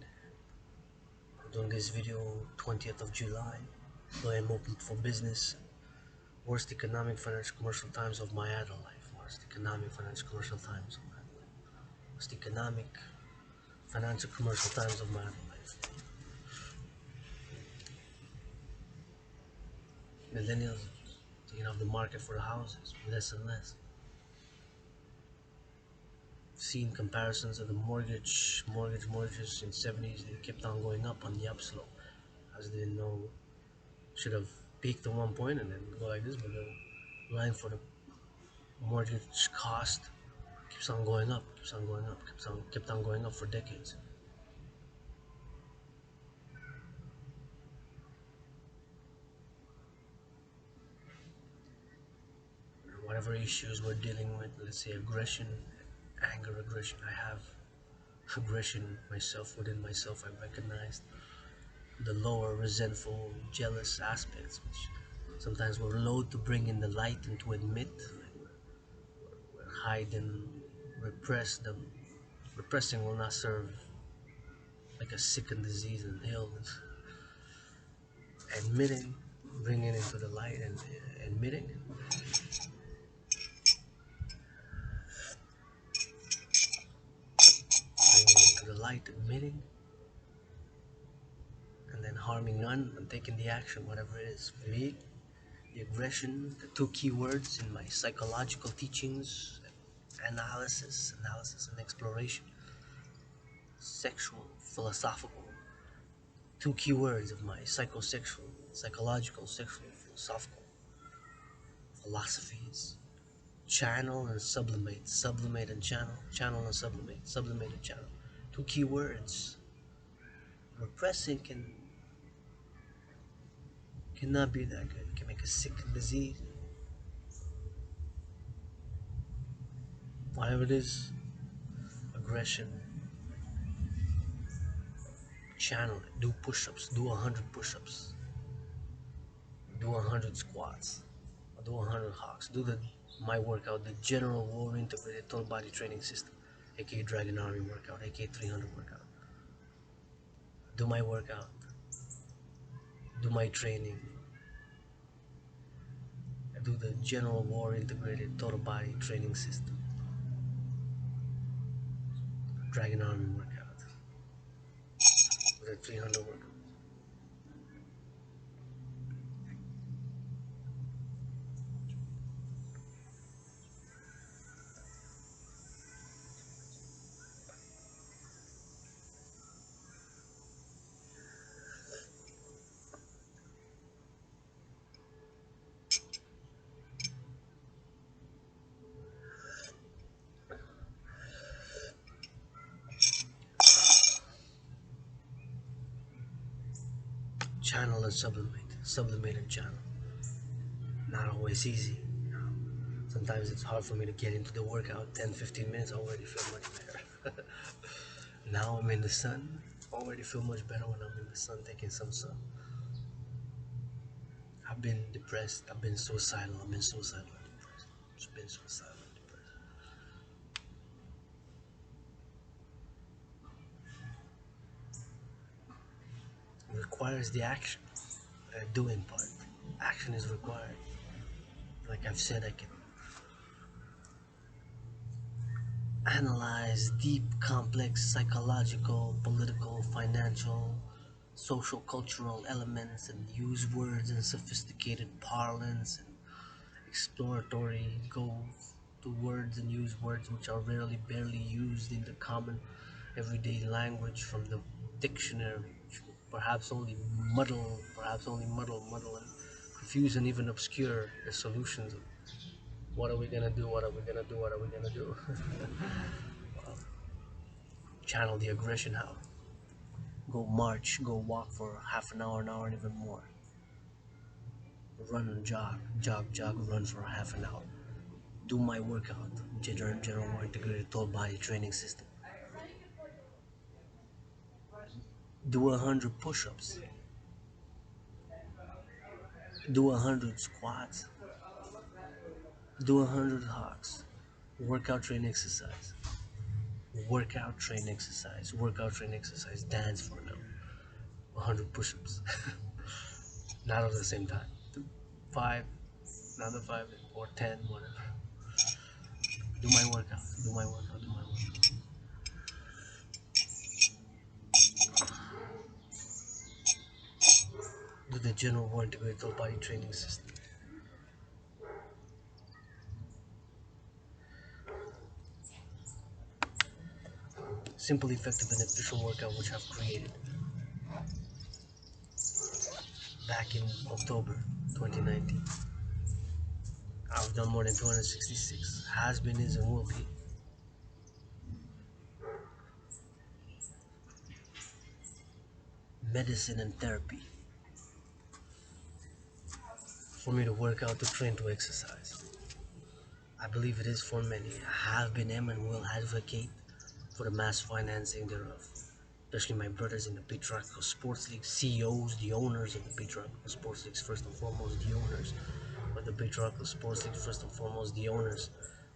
I'm doing this video 20th of July, though I'm open for business. Worst economic, financial, commercial times of my adult life. Worst economic, financial, commercial times of my adult life. Worst economic, financial, commercial times of my adult life. Millennials taking off the market for the houses, less and less. Seen comparisons of the mortgages in 70s. They kept on going up on the upslope, as they didn't know, should have peaked at one point and then go like this, but the line for the mortgage cost keeps on going up, kept on going up for decades. Whatever issues we're dealing with, let's say aggression, anger, aggression, I have aggression myself, within myself. I recognized the lower, resentful, jealous aspects, which sometimes we're loath to bring in the light and to admit. We're hide and repress them. Repressing will not serve, like a sickened disease and illness. Admitting, bringing it into the light and admitting, bringing it to the light, admitting, and then harming none and taking the action, whatever it is. For me, the aggression, the two key words in my psychological teachings, analysis and exploration, sexual, philosophical, two key words of my psychological, sexual, philosophical philosophies: channel and sublimate, sublimate and channel, channel and sublimate, sublimate and channel. Two key words. Repressing cannot be that good. It can make a sick disease. Whatever it is, aggression, channel it. Do push-ups. Do 100 push-ups. Do 100 squats. Do 100 hawks. Do my workout, the General War Integrated Total Body Training System, aka Dragan Army workout, aka 300 workout. Do my workout. Do my training. Do the General War Integrated Total Body Training System, Dragon Army workout, with a 300 workout. Channel and sublimate and channel. Not always easy. Sometimes it's hard for me to get into the workout. 10-15 minutes, I already feel much better. Now I'm in the sun. Already feel much better when I'm in the sun, taking some sun. I've been depressed. I've been suicidal. I've been suicidal and depressed. I've been suicidal and depressed. It requires the action, doing part. Action is required. Like I've said, I can analyze deep, complex psychological, political, financial, social, cultural elements and use words in sophisticated parlance and exploratory, go to words and use words which are barely used in the common everyday language from the dictionary, which perhaps only muddle and confuse and even obscure the solutions of what are we gonna do, what are we gonna do, what are we gonna do. Channel the aggression out. Go march, go walk for half an hour, and even more. Run and jog, run for half an hour. Do my workout, General War Integrated Total Body Training System. Do 100 push-ups. Do 100 squats. Do 100 hawks. Workout training exercise. workout, train, exercise, dance for an hour, 100 push-ups, not at the same time. Five, another five, or 10, whatever. Do my workout, do my workout, do my workout. Do the general war integrated whole body training system. Simple, effective, and efficient workout which I've created back in October 2019. I've done more than 266. Has been, is, and will be. Medicine and therapy. For me to work out, to train, to exercise. I believe it is for many. I have been, am, and will advocate for the mass financing thereof. Especially my brothers in the patriarchal sports league, CEOs, the owners of the patriarchal sports leagues, first and foremost, the owners of the patriarchal sports league, first and foremost, the owners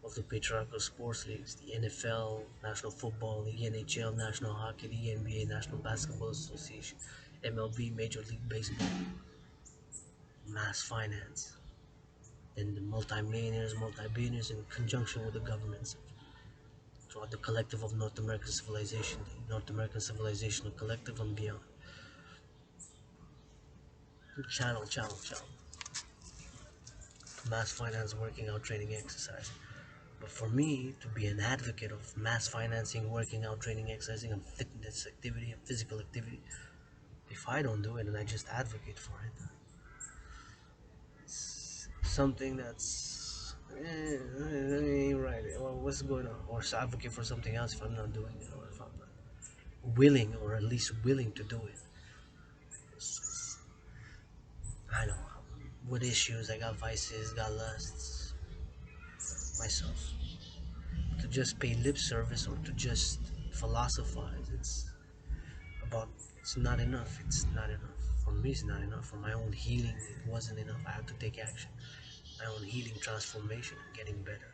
of the patriarchal sports leagues, the NFL, National Football League, NHL, National Hockey League, NBA, National Basketball Association, MLB, Major League Baseball, mass finance, and the multi-millionaires, multi-billionaires in conjunction with the governments throughout the collective of North American civilization, the North American Civilizational Collective and beyond. Channel. Mass finance, working out, training, exercise. But for me to be an advocate of mass financing, working out, training, exercising, and fitness activity and physical activity, if I don't do it and I just advocate for it, it's something that's ain't right. Well, what's going on? Or advocate for something else if I'm not doing it, or if I'm not willing, or at least willing to do it. I know with issues, I got vices, got lusts myself. To just pay lip service or to just philosophize, about it's not enough. It's not enough. For me, it's not enough. For my own healing, it wasn't enough. I had to take action. My own healing, transformation, and getting better,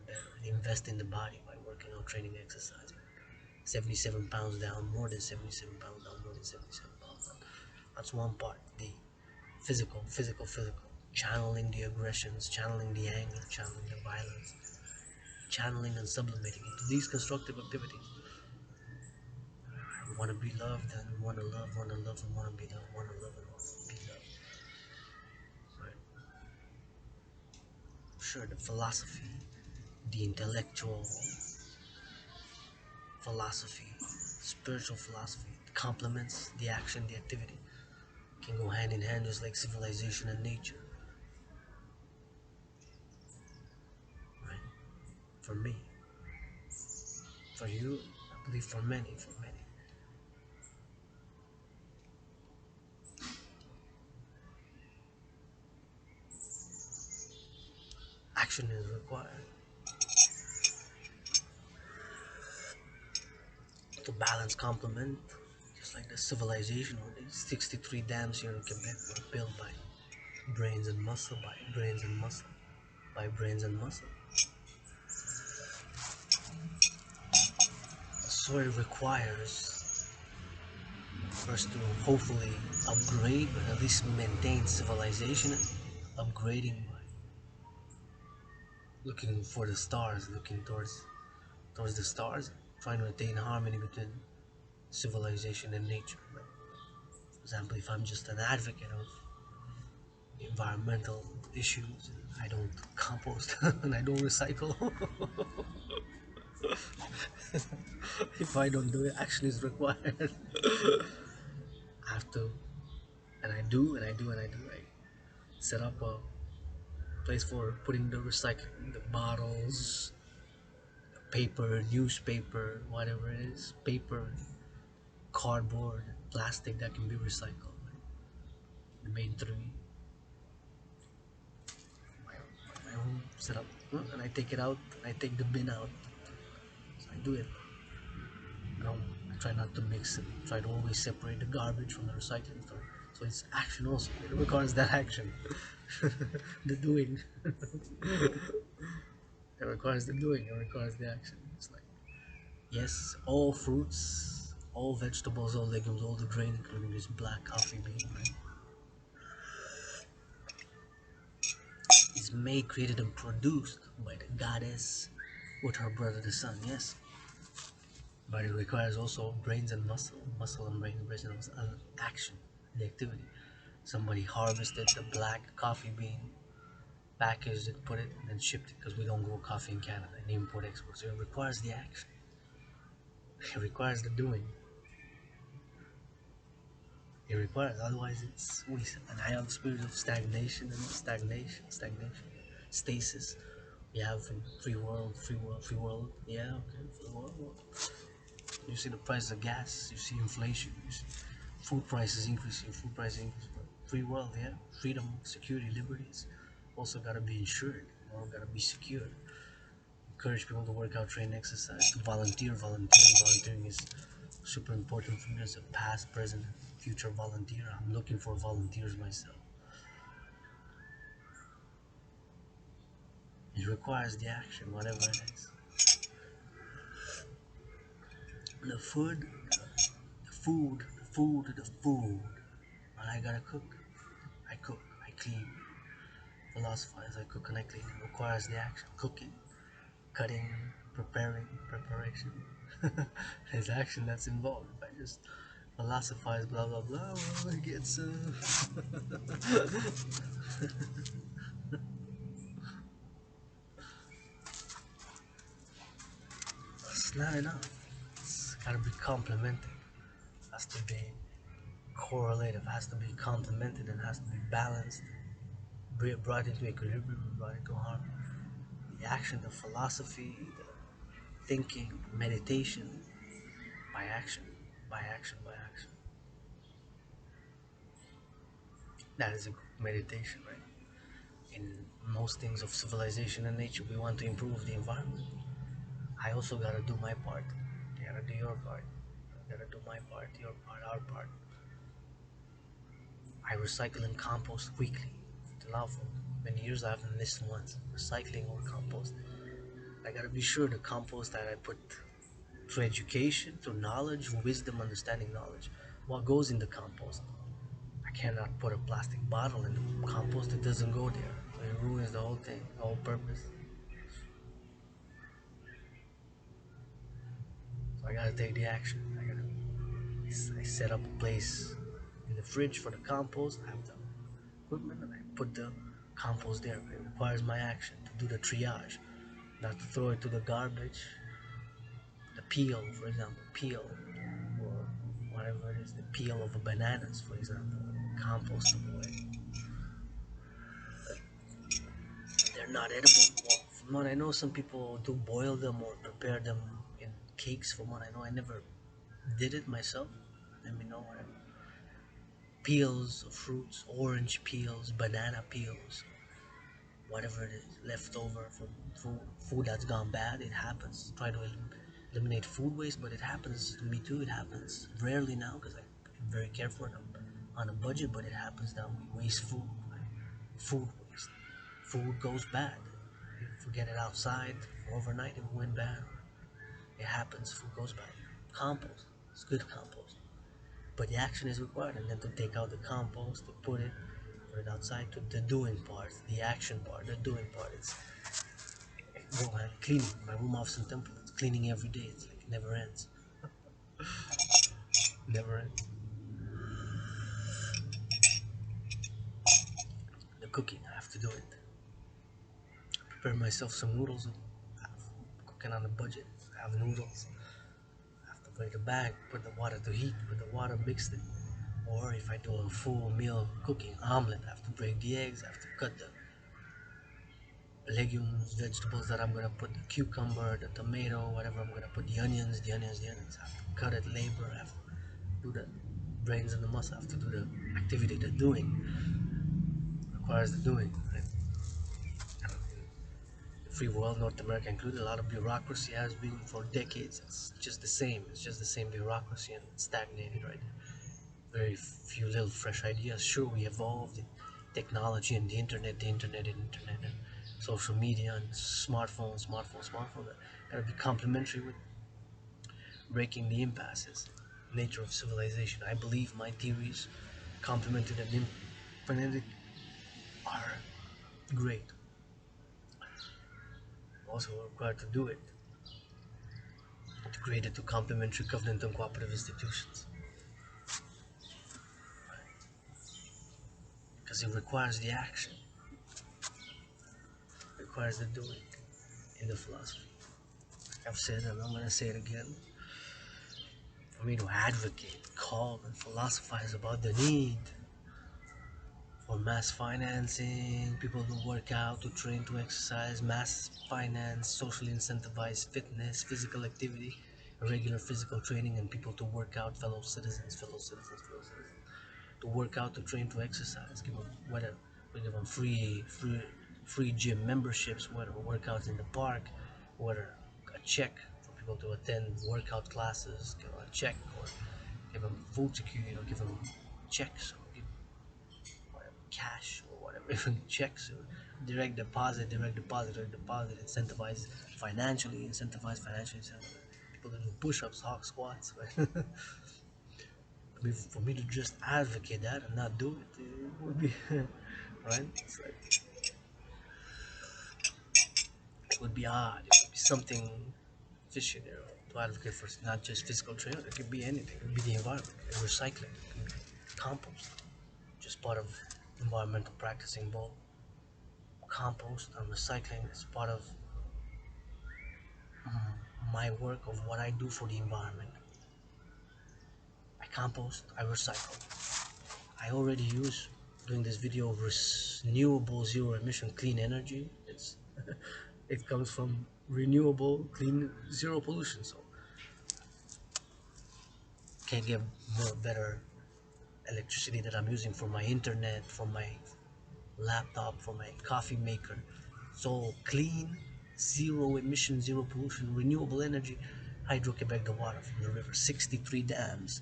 and invest in the body by working out, training, exercising. 77 pounds down, more than 77 pounds down, more than 77 pounds down. That's one part. The physical. Channeling the aggressions, channeling the anger, channeling the violence, channeling and sublimating into these constructive activities. Want to be loved and want to love, and want to be loved, want to love and want to be loved. Right? Sure, the philosophy, the intellectual philosophy, spiritual philosophy complements the action, the activity. Can go hand in hand just like civilization and nature. Right? For me, for you, I believe for many, action is required to balance complement. Just like the civilization or the 63 dams here in Quebec were built by brains and muscle, by brains and muscle. So it requires for us to hopefully upgrade, but at least maintain civilization, upgrading by looking for the stars, looking towards the stars, trying to attain harmony between civilization and nature. Like, for example, if I'm just an advocate of environmental issues, I don't compost and I don't recycle. If I don't do it, action is required. I have to, and I do, and I do, and I do. I set up a place for putting the recycling, the bottles, the paper, newspaper, whatever it is, paper, cardboard, plastic that can be recycled. The main three, my own setup, and I take it out, and I take the bin out. So I do it. I don't. I try not to mix it. Try to always separate the garbage from the recycling stuff. So it's action also. It requires that action, the doing. It requires the doing. It requires the action. It's like Yes, all fruits, all vegetables, all legumes, all the grain, including this black coffee bean, right, is made, created, and produced by the goddess with her brother the sun. Yes, but it requires also brains and muscle and brains and muscle, and action, the activity. Somebody harvested the black coffee bean, packaged it, put it, and then shipped it because we don't grow coffee in Canada and import export. So it requires the action. It requires the doing. It requires. Otherwise, it's we. And I have a spirit of stagnation, stasis. We have free world, free world, free world. Yeah, okay, free world. You see the price of gas. You see inflation. You see food prices increasing. Food prices increasing. Free world, yeah. Freedom, security, liberties. Also gotta be insured. All gotta be secured. Encourage people to work out, train, exercise, to volunteer. Volunteering is super important for me as a past, present, future volunteer. I'm looking for volunteers myself. It requires the action, whatever it is. The food, the food. When I gotta cook, I cook, I clean, philosophize, I cook and I clean. It requires the action, cooking, cutting, preparation. There's action that's involved. If I just philosophize, blah blah blah, well, it gets it's not enough. It's gotta be complemented. Has to be correlative. Has to be complemented and has to be balanced. Brought into equilibrium, brought into harmony. The action, the philosophy, the thinking, meditation, by action, by action, by action. That is a meditation, right? In most things of civilization and nature, we want to improve the environment. I also gotta do my part. You gotta do your part. I gotta do my part, your part, our part. I recycle and compost weekly. Till now, for many years, I haven't missed once. Recycling or compost. I gotta be sure the compost that I put through education, through knowledge, wisdom, understanding knowledge, what goes in the compost. I cannot put a plastic bottle in the compost, it doesn't go there. It ruins the whole thing, the whole purpose. So I gotta take the action. I set up a place in the fridge for the compost. I have the equipment and I put the compost there. It requires my action to do the triage, not to throw it to the garbage. The peel, for example, peel, or whatever it is, the peel of a bananas, for example, compost them away. They're not edible. Well, from what I know, some people do boil them or prepare them in cakes. From what I know, I never did it myself. Let me know. Whatever. Peels of fruits, orange peels, banana peels, whatever it is, leftover from food that's gone bad. It happens. Try to eliminate food waste, but it happens to me too. It happens rarely now because I'm very careful and I'm on a budget, but it happens that we waste food. Right? Food waste. Food goes bad. You forget it outside for overnight, it went bad. It happens. Food goes bad. Compost. It's good compost. But the action is required, and then to take out the compost, to put it outside, to the doing part, the action part, the doing part. It's cleaning. My room office and temple. It's cleaning every day. It's like it never ends. Never ends. The cooking, I have to do it. Prepare myself some noodles. I'm cooking on a budget. I have noodles. I have to put it in a bag, put the water to heat, put the water, mix it. Or if I do a full meal cooking omelet, I have to break the eggs, I have to cut the legumes, vegetables that I'm gonna put, the cucumber, the tomato, whatever I'm gonna put, the onions. I have to cut it, labor, I have to do the brains and the muscle, I have to do the activity, the doing. Requires the doing. Right? The free world, North America included, a lot of bureaucracy has been for decades. It's just the same. It's just the same bureaucracy and it's stagnated, right? Very few little fresh ideas. Sure, we evolved in technology and the internet and social media and smartphone. Gotta be complementary with breaking the impasses, nature of civilization. I believe my theories, complemented and implemented, are great. Also, we're required to do it, to create it to complementary covenant and cooperative institutions, because it requires the action, it requires the doing in the philosophy. I've said, and I'm going to say it again, for me to advocate, call, and philosophize about the need for mass financing, people to work out, to train, to exercise, mass finance, socially incentivized fitness, physical activity, regular physical training, and people to work out, fellow citizens, to work out, to train, to exercise, give them whatever, we give them free gym memberships, whether workouts in the park, whether a check for people to attend workout classes, give them a check, or give them food security, or give them checks, or give whatever, cash or whatever, even checks or direct deposit, incentivize financially, incentivize people to do push-ups, hawk squats, right? I mean, for me to just advocate that and not do it, it would be right. It's like it would be odd. It would be something fishy there to advocate for not just physical training. It could be anything. It could be the environment, recycling, it could be compost, just part of environmental practicing both. Compost and recycling is part of my work of what I do for the environment. I compost, I recycle. I already use doing this video of renewable zero emission clean energy. It comes from renewable clean zero pollution. So can't get more better electricity that I'm using for my internet, for my laptop, for my coffee maker. So clean, zero emission, zero pollution, renewable energy. Hydro Quebec, the water from the river, 63 dams,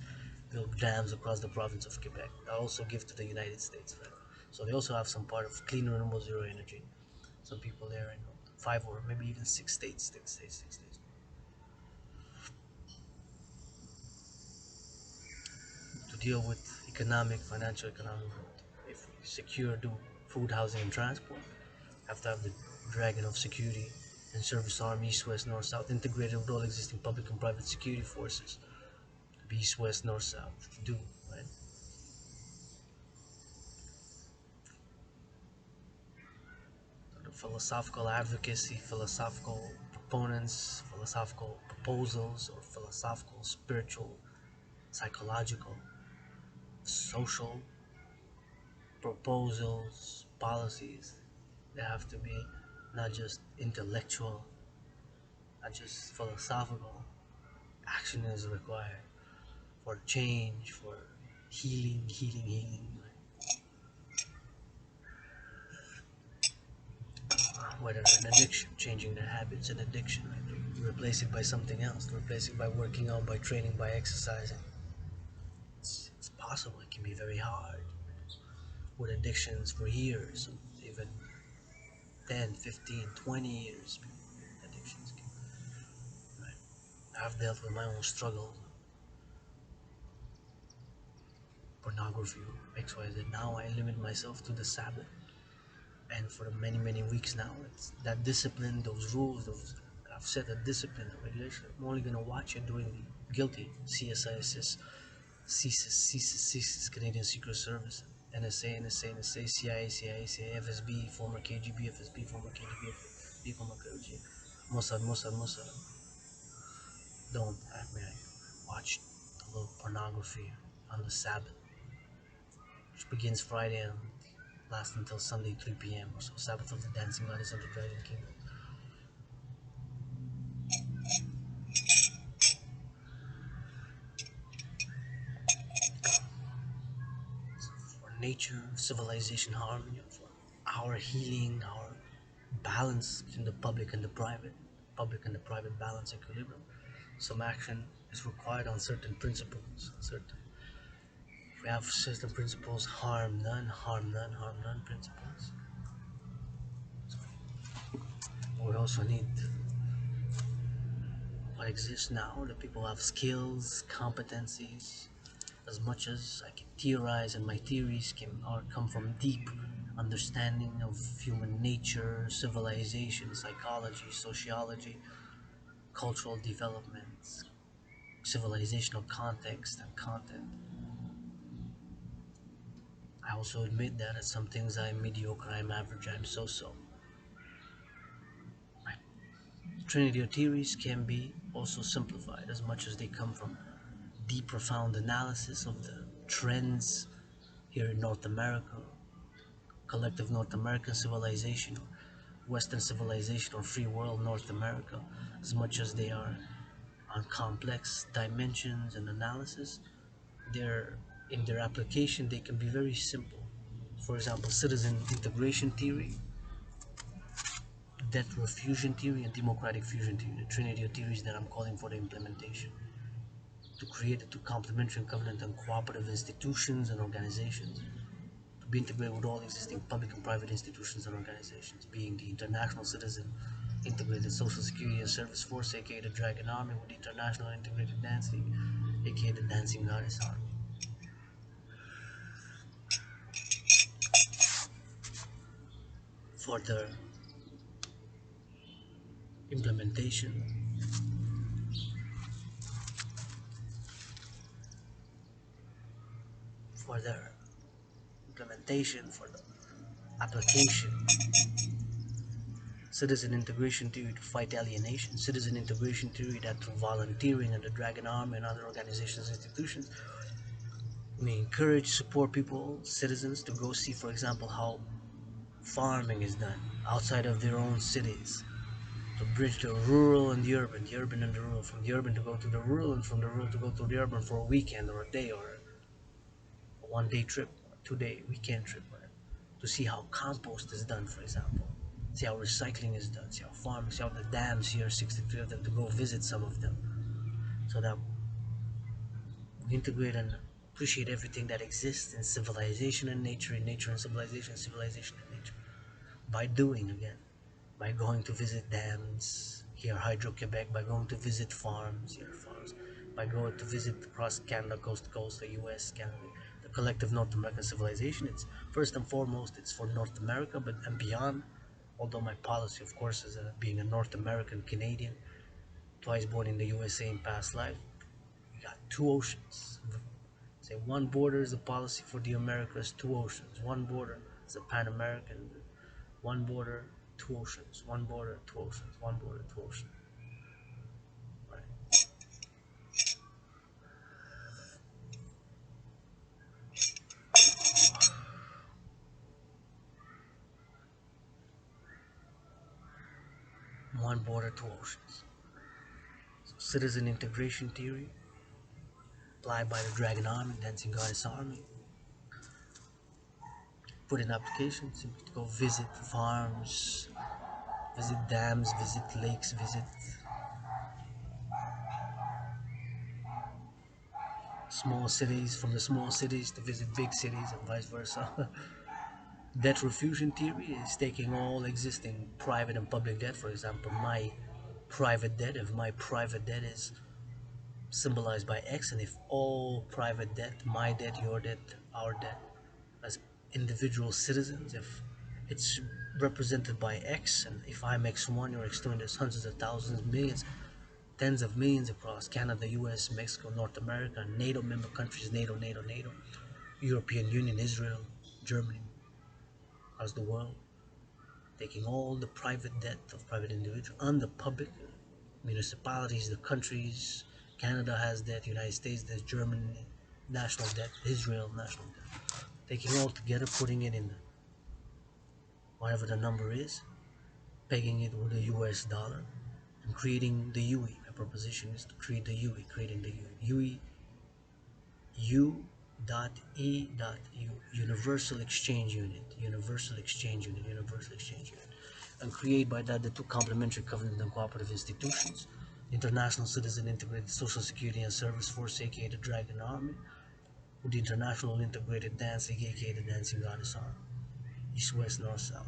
built dams across the province of Quebec. I also give to the United States, right? So they also have some part of clean, renewable, zero energy. Some people there in 5 or maybe even 6 states to deal with financial economic growth. If we secure do food, housing, and transport, have to have the Dragan of security and service army, east, west, north, south, integrated with all existing public and private security forces. Be east, west, north, south to do, right? So the philosophical advocacy, philosophical proponents, philosophical proposals, or philosophical, spiritual, psychological, social proposals, policies, they have to be not just intellectual, not just philosophical. Action is required for change, for healing. Whether an addiction, changing their habits, an addiction, right? Replace it by something else. Replace it by working out, by training, by exercising. It's possible. It can be very hard with addictions for years, even 10, 15, 20 years. Addictions can, right? I've dealt with my own struggles, pornography, XYZ. Now I limit myself to the Sabbath, and for many weeks now, it's that discipline, those rules, those I've set a discipline, a regulation. I'm only gonna watch it during the guilty CSIS, Canadian Secret Service, NSA, CIA, FSB, former KGB, FSB, former KGB, FSB, former KGB, Mossad. Don't have me. I watch a little pornography on the Sabbath, which begins Friday and lasts until Sunday 3 p.m. or so. Sabbath of the Dancing Goddess of the Dragon Kingdom. For nature, civilization, harmony, for our healing, our balance in the public and the private balance equilibrium. Some action is required on certain principles. If we have certain principles, harm none principles. So we also need exist now. The people have skills, competencies. As much as I can theorize, and my theories come from deep understanding of human nature, civilization, psychology, sociology, cultural developments, civilizational context and content. I also admit that at some things I'm mediocre, I'm average, I'm so-so. Right. Trinity of theories can be also simplified as much as they come from deep, profound analysis of the trends here in North America, collective North American civilization, Western civilization, or free world North America, as much as they are on complex dimensions and analysis. They're in their application, they can be very simple. For example, citizen integration theory, debt refusion theory, and democratic fusion theory, the trinity of theories that I'm calling for the implementation to create the two complementary and covenant and cooperative institutions and organizations to be integrated with all existing public and private institutions and organizations, being the International Citizen Integrated Social Security and Service Force, aka the Dragan Army, with the International Integrated Dance League, aka the Dancing Goddess Army. For the implementation, for the for the application, citizen integration theory to fight alienation, citizen integration theory that through volunteering and the Dragon Army and other organizations and institutions may encourage, support people, citizens to go see, for example, how farming is done outside of their own cities, to bridge the rural and the urban and the rural, from the urban to go to the rural, and from the rural to go to the urban for a weekend or a day or a 1 day trip, or 2 day weekend trip, right? To see how compost is done, for example. See how recycling is done, see how farming, see how the dams here, 63 of them, to go visit some of them, so that we integrate and appreciate everything that exists in civilization and nature, in nature and civilization and nature. By doing, again, by going to visit dams here, Hydro-Quebec, by going to visit farms here, farms, by going to visit across Canada, coast to coast, the US, Canada, the collective North American civilization. It's first and foremost, it's for North America, but and beyond. Although my policy, of course, is being a North American Canadian, twice born in the USA in past life, we got two oceans. Say one border is a policy for the Americas, two oceans. One border is a Pan American. One border, two oceans. One border, two oceans. One border, two oceans. Right. One border, two oceans. So citizen integration theory, applied by the Dragon Army, Dancing Goddess Army. Put in application, simply to go visit farms, visit dams, visit lakes, visit small cities, from the small cities to visit big cities, and vice versa. Debt refusion theory is taking all existing private and public debt. For example, my private debt, if my private debt is symbolized by X, and if all private debt, my debt, your debt, our debt, as individual citizens, if it's represented by X, and if I'm X1, you're X2, and there's hundreds of thousands, millions, tens of millions across Canada, US, Mexico, North America, NATO member countries, NATO, European Union, Israel, Germany, across the world, taking all the private debt of private individuals and the public, municipalities, the countries. Canada has debt, United States debt, Germany national debt, Israel national debt. Taking all together, putting it in whatever the number is, pegging it with the US dollar, and creating the UE. My proposition is to create the UE, creating the UE. U.E.U, Universal Exchange Unit, Universal Exchange Unit, Universal Exchange Unit, and create by that the two complementary covenant and cooperative institutions, International Citizen Integrated Social Security and Service Force, aka the Dragon Army, with the International Integrated Dance League, aka the Dancing Goddess Army, East, West, North, South.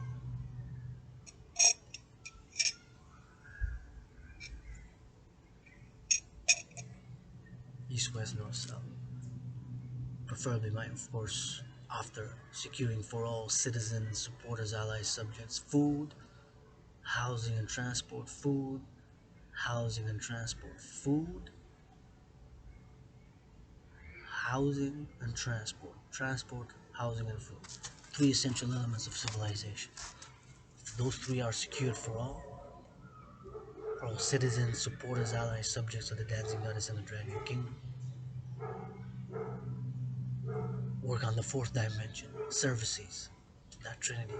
east, west, north, south. Preferably, of course, after securing for all citizens, supporters, allies, subjects, food, housing and transport, food, housing and transport, food, housing and transport, transport, housing and food. Three essential elements of civilization. If those three are secured for all citizens, supporters, allies, subjects of the dancing goddess and the dragon kingdom, work on the fourth dimension, services, that trinity.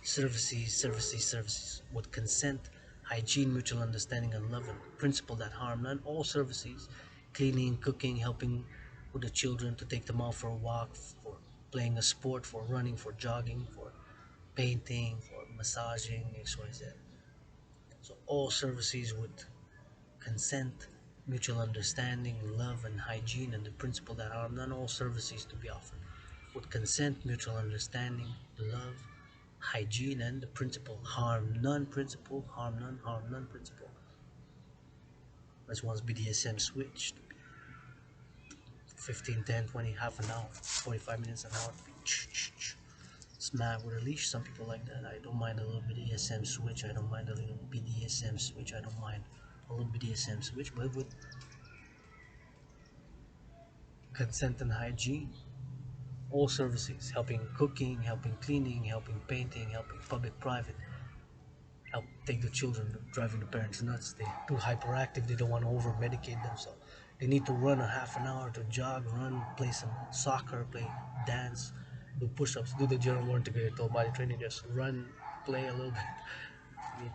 Services, with consent, hygiene, mutual understanding, and love, and principle that harm none. All services, cleaning, cooking, helping with the children to take them out for a walk, for playing a sport, for running, for jogging, for painting, for massaging, XYZ. So all services with consent, mutual understanding, love, and hygiene, and the principle that harm none. All services to be offered with consent, mutual understanding, love, hygiene, and the principle harm none principle, harm none, harm none principle. That's once BDSM switched 15, 10, 20, half an hour, 45 minutes, an hour, smack with a leash. Some people like that. I don't mind a little BDSM switch. I don't mind a little BDSM switch. I don't mind a little BDSM switch, but with consent and hygiene. All services, helping cooking, helping cleaning, helping painting, helping public, private, help take the children, driving the parents nuts. They're too hyperactive. They don't want to over medicate themselves. They need to run a half an hour to jog, run, play some soccer, play dance, do push-ups, do the general more integrated total body training. Just run, play a little bit. The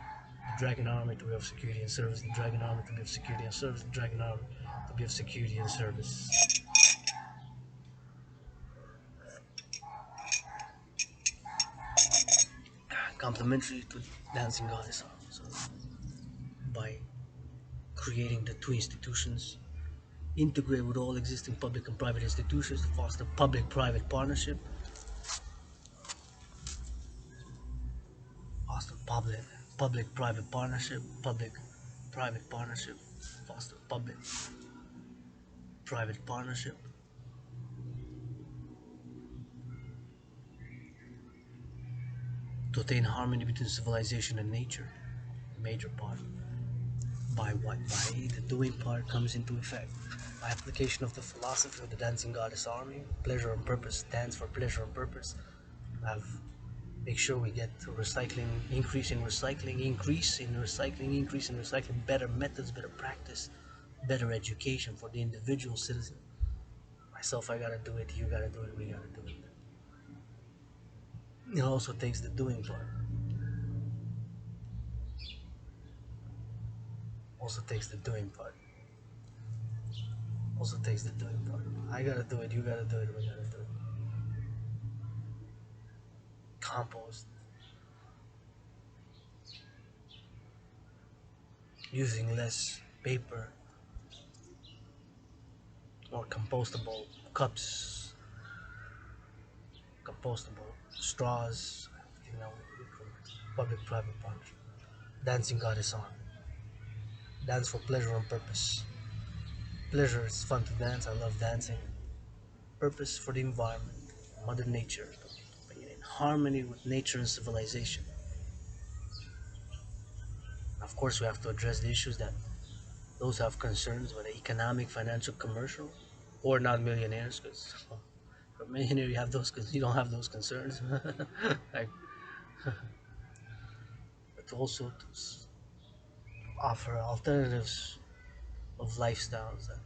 Dragon Army to be of security and service. The Dragon Army to be of security and service. The Dragon Army to be of security and service. Complementary to Dancing Goddess Army. So by creating the two institutions, integrate with all existing public and private institutions to foster public-private partnership, foster public-private partnership, public-private partnership, foster public-private partnership, to attain harmony between civilization and nature, major part. By what? By the doing part comes into effect. By application of the philosophy of the Dancing Goddess Army, pleasure and purpose, dance for pleasure and purpose, have make sure we get recycling, increase in recycling, better methods, better practice, better education for the individual citizen. Myself, I gotta do it, you gotta do it, we gotta do it. It also takes the doing part. Also takes the doing part. Also takes the doing part. I gotta do it, you gotta do it, we gotta do it. Compost. Using less paper, more compostable cups, compostable straws, you know, public-private partnership. Dancing Goddess Army. Dance for pleasure and purpose. Pleasure, it's fun to dance. I love dancing. Purpose for the environment, Mother Nature, being in harmony with nature and civilization. Of course, we have to address the issues that those have concerns, whether economic, financial, commercial, or not millionaires, because for a millionaire you have those because you don't have those concerns. Like, but also to offer alternatives of lifestyles that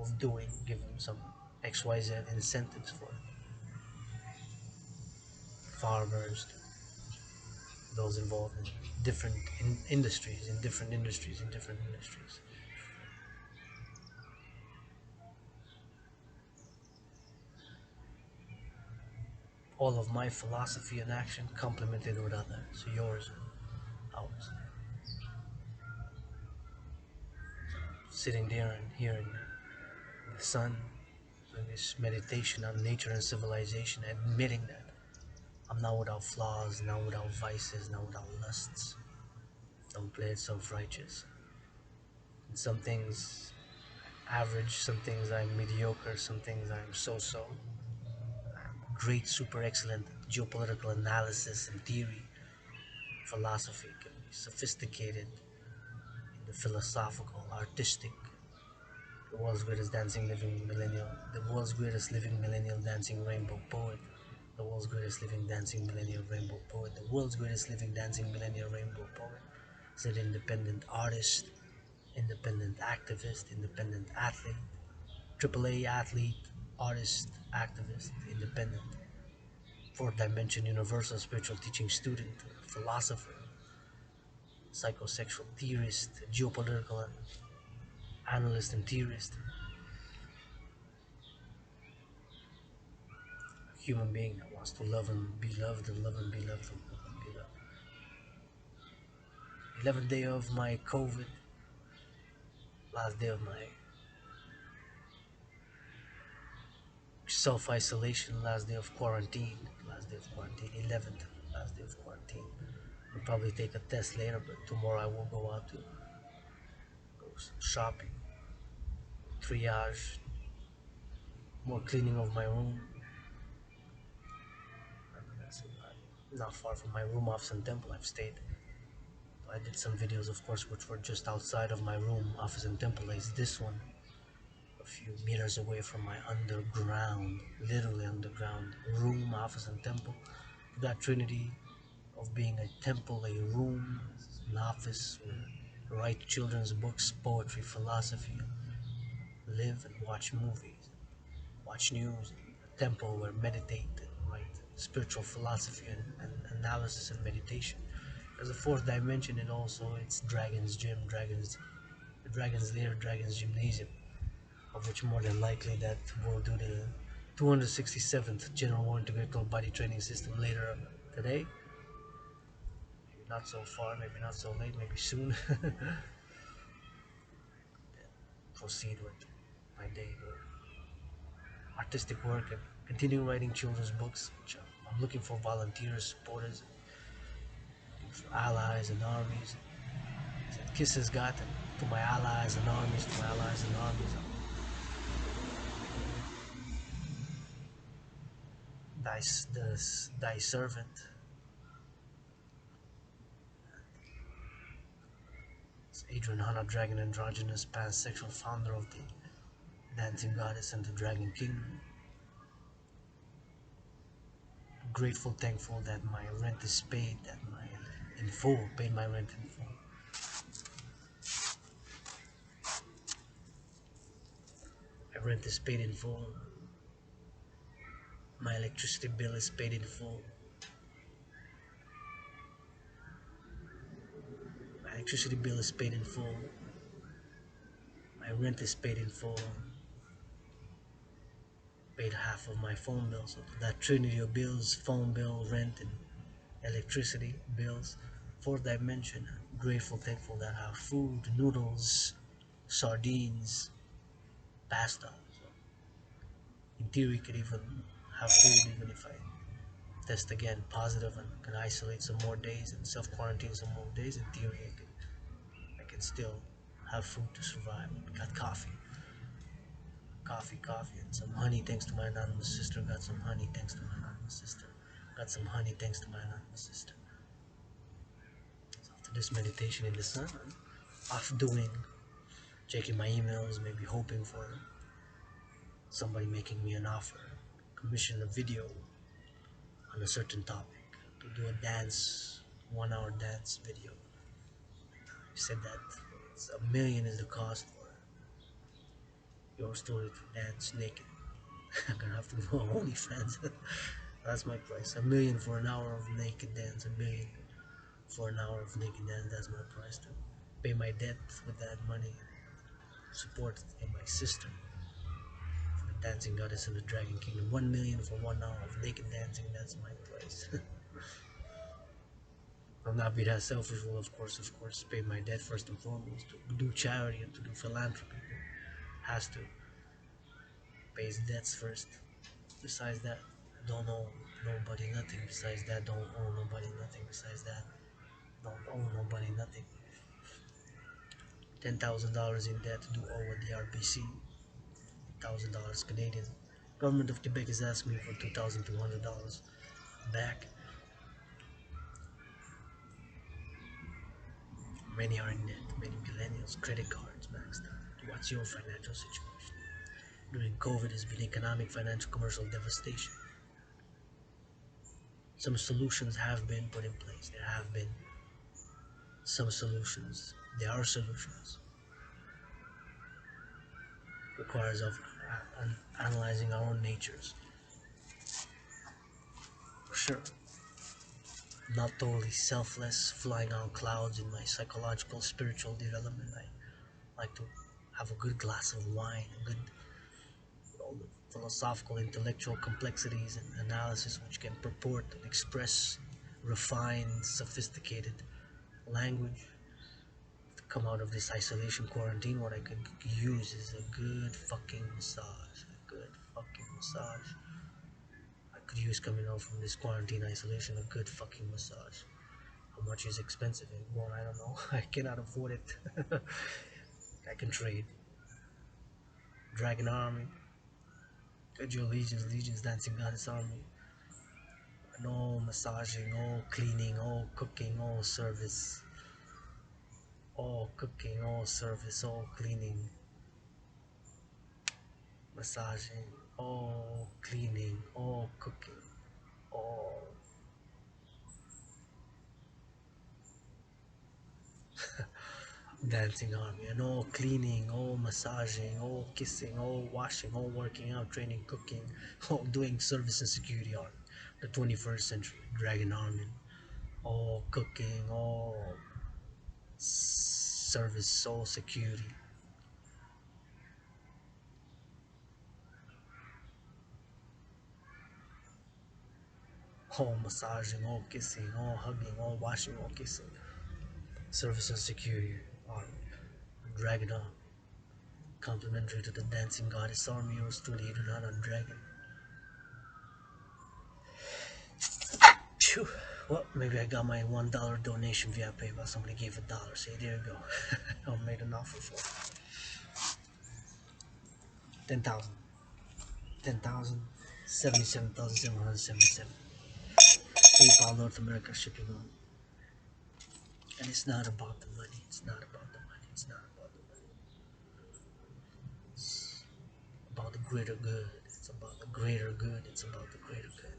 of doing, give them some XYZ incentives for farmers, those involved in different industries, in different industries, in different industries. All of my philosophy and action complemented with others, yours and ours. Sitting there and hearing the sun, doing this meditation on nature and civilization, admitting that I'm not without flaws, not without vices, not without lusts. Don't play it self-righteous. And some things average, some things I'm mediocre, some things I'm so-so. Great, super excellent geopolitical analysis and theory. Philosophy can be sophisticated in the philosophical, artistic. The world's greatest dancing living millennial, the world's greatest living millennial dancing rainbow poet, the world's greatest living dancing millennial rainbow poet, the world's greatest living dancing millennial rainbow poet is an independent artist, independent activist, independent athlete, triple A athlete, artist, activist, independent, fourth dimension universal spiritual teaching student, philosopher, psychosexual theorist, geopolitical analyst and theorist, human being that wants to love and be loved and love and be loved and love and be loved. 11th day of my COVID, last day of my self-isolation, last day of quarantine, 11th, last day of quarantine. I'll probably take a test later, but tomorrow I will go out to go shopping, triage, more cleaning of my room. That's not far from my room office and temple I've stayed. I did some videos, of course, which were just outside of my room, office and temple. Is this one a few meters away from my underground, literally underground room, office, and temple. That trinity of being a temple, a room, an office where I write children's books, poetry, philosophy, live and watch movies, watch news, a temple where meditate and write spiritual philosophy and analysis and meditation. There's a fourth dimension, and also it's Dragan's gym, Dragan's lair, Dragan's gymnasium, of which more than likely that we'll do the 267th General War Integrated Body Training System later today. Maybe not so far, maybe not so late, maybe soon. Proceed with my day. Artistic work and continue writing children's books, which I'm looking for volunteers, supporters, for allies and armies. That Kiss has got to my allies and armies, to my allies and armies. Thy servant, Adrian Hanna, Dragon Androgynous, pansexual founder of the Dancing Goddess and the Dragon Kingdom. Grateful, thankful that my rent is paid, that my in full, paid my rent in full. My rent is paid in full. My electricity bill is paid in full. My electricity bill is paid in full. My rent is paid in full. Paid half of my phone bill, so that trinity of bills, phone bill, rent, and electricity bills, fourth dimension. Grateful, thankful that I have food, noodles, sardines, pasta. So in theory, could even have food even if I test again positive and can isolate some more days and self-quarantine some more days. In theory, I can still have food to survive. Got coffee, and some honey thanks to my anonymous sister. Got some honey thanks to my anonymous sister. Got some honey thanks to my anonymous sister. So after this meditation in the sun, I'm off doing, checking my emails, maybe hoping for somebody making me an offer, commission a video on a certain topic, to do a dance, 1 hour dance video. You said that it's $1 million is the cost for your story to dance naked. I'm gonna have to go on OnlyFans. That's my price. $1 million for an hour of naked dance. $1 million for an hour of naked dance. That's my price to pay my debt with that money. Support in my sister, for the dancing goddess of the Dragon Kingdom. $1 million for 1 hour of naked dancing. That's my price. I'll not be that selfish. Will of course, pay my debt first and foremost. To do charity and to do philanthropy. Has to pay his debts first. Besides that, don't owe nobody nothing. Besides that, don't owe nobody nothing. Besides that, don't owe nobody nothing. $10,000 in debt due over the RBC, $1,000 Canadian. Government of Quebec is asking me for $2,200 back. Many are in debt, many millennials, credit cards maxed out. What's your financial situation? During COVID has been economic, financial, commercial devastation. Some solutions have been put in place. There have been some solutions. There are solutions. Requires of analyzing our own natures. For sure. Not totally selfless, flying on clouds in my psychological, spiritual development. I like to have a good glass of wine, a good all the philosophical, intellectual complexities and analysis which can purport and express refined, sophisticated language to come out of this isolation quarantine. What I could use is a good fucking massage. A good fucking massage. I could use coming out from this quarantine isolation a good fucking massage. How much is expensive anymore? I don't know. I cannot afford it. I can trade. Dragon Army. Get your legions, dancing goddess army. No massaging, all cleaning, all cooking, all service. All cooking, all service, all cleaning. Massaging, all cleaning, all cooking, all dancing army, and all cleaning, all massaging, all kissing, all washing, all working out, training, cooking, all doing service and security army. The 21st century Dragon Army, all cooking, all service, all security. All massaging, all kissing, all hugging, all washing, all kissing. Service and security army. Dragon Army. Complimentary to the dancing goddess army, yours truly, you do not on Dragon. Phew. Well, maybe I got my $1 donation via PayPal. Somebody gave $1. Say, there you go. I made an offer for 10,000. 10,000. 77,777. PayPal North America shipping on. And it's not about the money. It's not about the money. It's not about the money. It's about the greater good. It's about the greater good. It's about the greater good.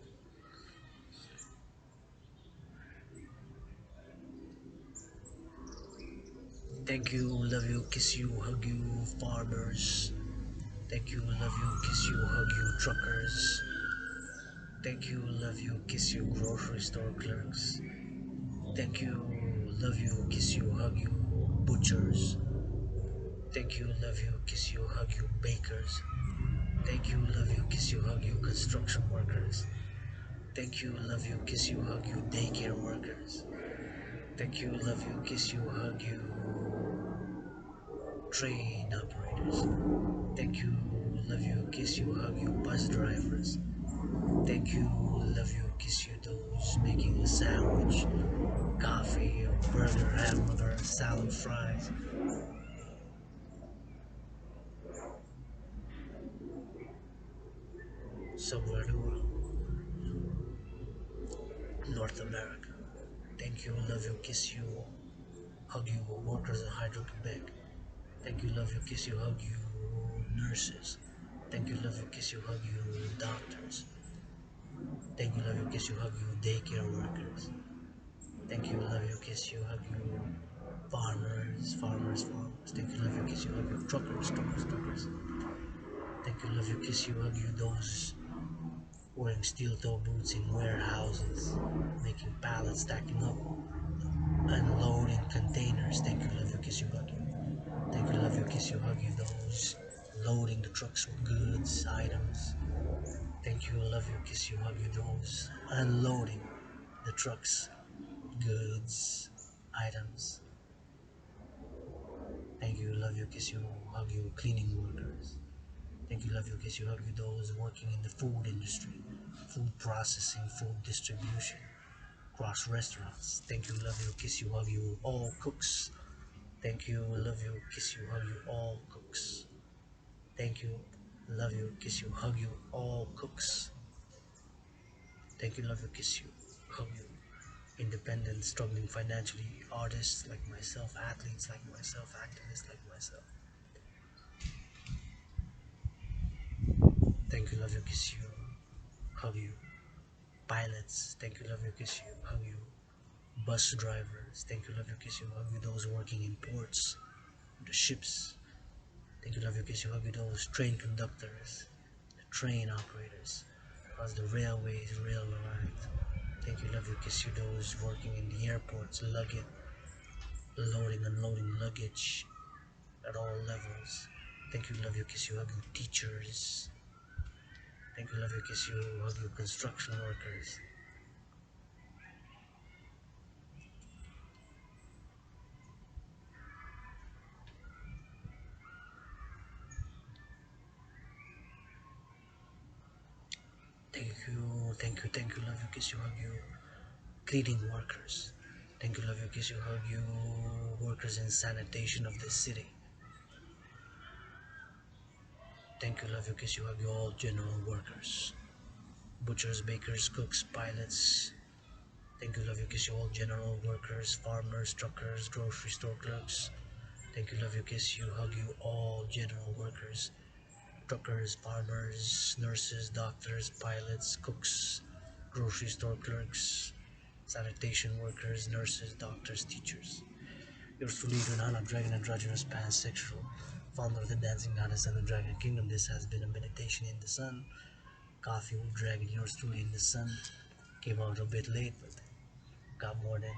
Thank you, love you, kiss you, hug you, farmers. Thank you, love you, kiss you, hug you, truckers. Thank you, love you, kiss you, grocery store clerks. Thank you, love you, kiss you, hug you, butchers. Thank you, love you, kiss you, hug you, bakers. Thank you, love you, kiss you, hug you, construction workers. Thank you, love you, kiss you, hug you, daycare workers. Thank you, love you, kiss you, hug you, train operators. Thank you, love you, kiss you, hug you, bus drivers. Thank you, love you, kiss you, those making a sandwich, coffee, a burger, hamburger, salad, fries. Somewhere in the world, North America. Thank you, love you, kiss you, hug you, workers at Hydro-Quebec. Thank you, love you, kiss you, hug you, nurses. Thank you, love you, kiss you, hug you, doctors. Thank you, love you, kiss you, hug you, daycare workers. Thank you, love you, kiss you, hug you, farmers. Thank you, love you, kiss you, hug you, truckers. Thank you, love you, kiss you, hug you, those wearing steel toe boots in warehouses, making pallets, stacking up, unloading containers. Thank you, love you, kiss you, hug you. Thank you, love you, kiss you, hug you, those loading the trucks with goods, items. Thank you, love you, kiss you, hug you, those unloading the trucks, goods, items. Thank you, love you, kiss you, hug you, cleaning workers. Thank you, love you, kiss you, hug you, those working in the food industry, food processing, food distribution, across restaurants. Thank you, love you, kiss you, hug you, all cooks. Thank you, love you, kiss you, hug you, all cooks. Thank you, love you, kiss you, hug you, all cooks. Thank you, love you, kiss you, hug you. Independent, struggling financially, artists like myself, athletes like myself, activists like myself. Thank you, love you, kiss you, hug you. Pilots, thank you, love you, kiss you, hug you. Bus drivers, thank you, love you, kiss you, hug you. Those working in ports, the ships, thank you, love you, kiss you, hug you. Those train conductors, the train operators, as the railways, rail lines. Thank you, love you, kiss you. Those working in the airports, luggage, loading, unloading luggage at all levels. Thank you, love you, kiss you, hug you. Teachers, thank you, love you, kiss you, hug you. Construction workers. Thank you, love you, kiss you, hug you. Cleaning workers. Thank you, love you, kiss you, hug you. Workers in sanitation of this city. Thank you, love you, kiss you, hug you. All general workers. Butchers, bakers, cooks, pilots. Thank you, love you, kiss you. All general workers, farmers, truckers, grocery store clerks. Thank you, love you, kiss you, hug you. All general workers. Truckers, farmers, nurses, doctors, pilots, cooks, grocery store clerks, sanitation workers, nurses, doctors, teachers. Yours truly, Dragan, Dragon androgynous pansexual, founder of the dancing goddess and the dragon kingdom. This has been a meditation in the sun. Coffee with dragon, yours truly in the sun. Came out a bit late, but got more than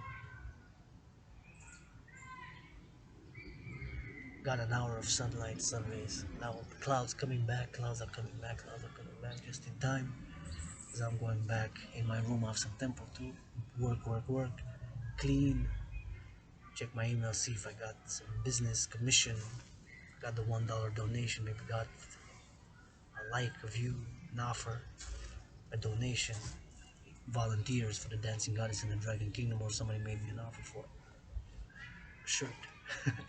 got an hour of sunlight, sun rays. Now clouds coming back, clouds are coming back, clouds are coming back just in time. As I'm going back in my room after some temple to work, clean, check my email, see if I got some business commission, got the $1 donation, maybe got a like, a view, an offer, a donation, volunteers for the Dancing Goddess in the Dragon Kingdom, or somebody made me an offer for a shirt,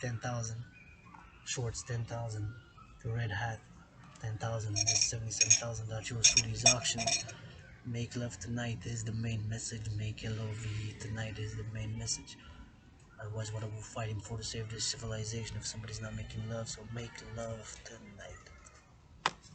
10,000, shorts, 10,000, the red hat, 10,000, this 77,000 that yours through these auctions. Make love tonight is the main message. Make love tonight is the main message. Otherwise, what are we fighting for to save this civilization if somebody's not making love? So make love tonight.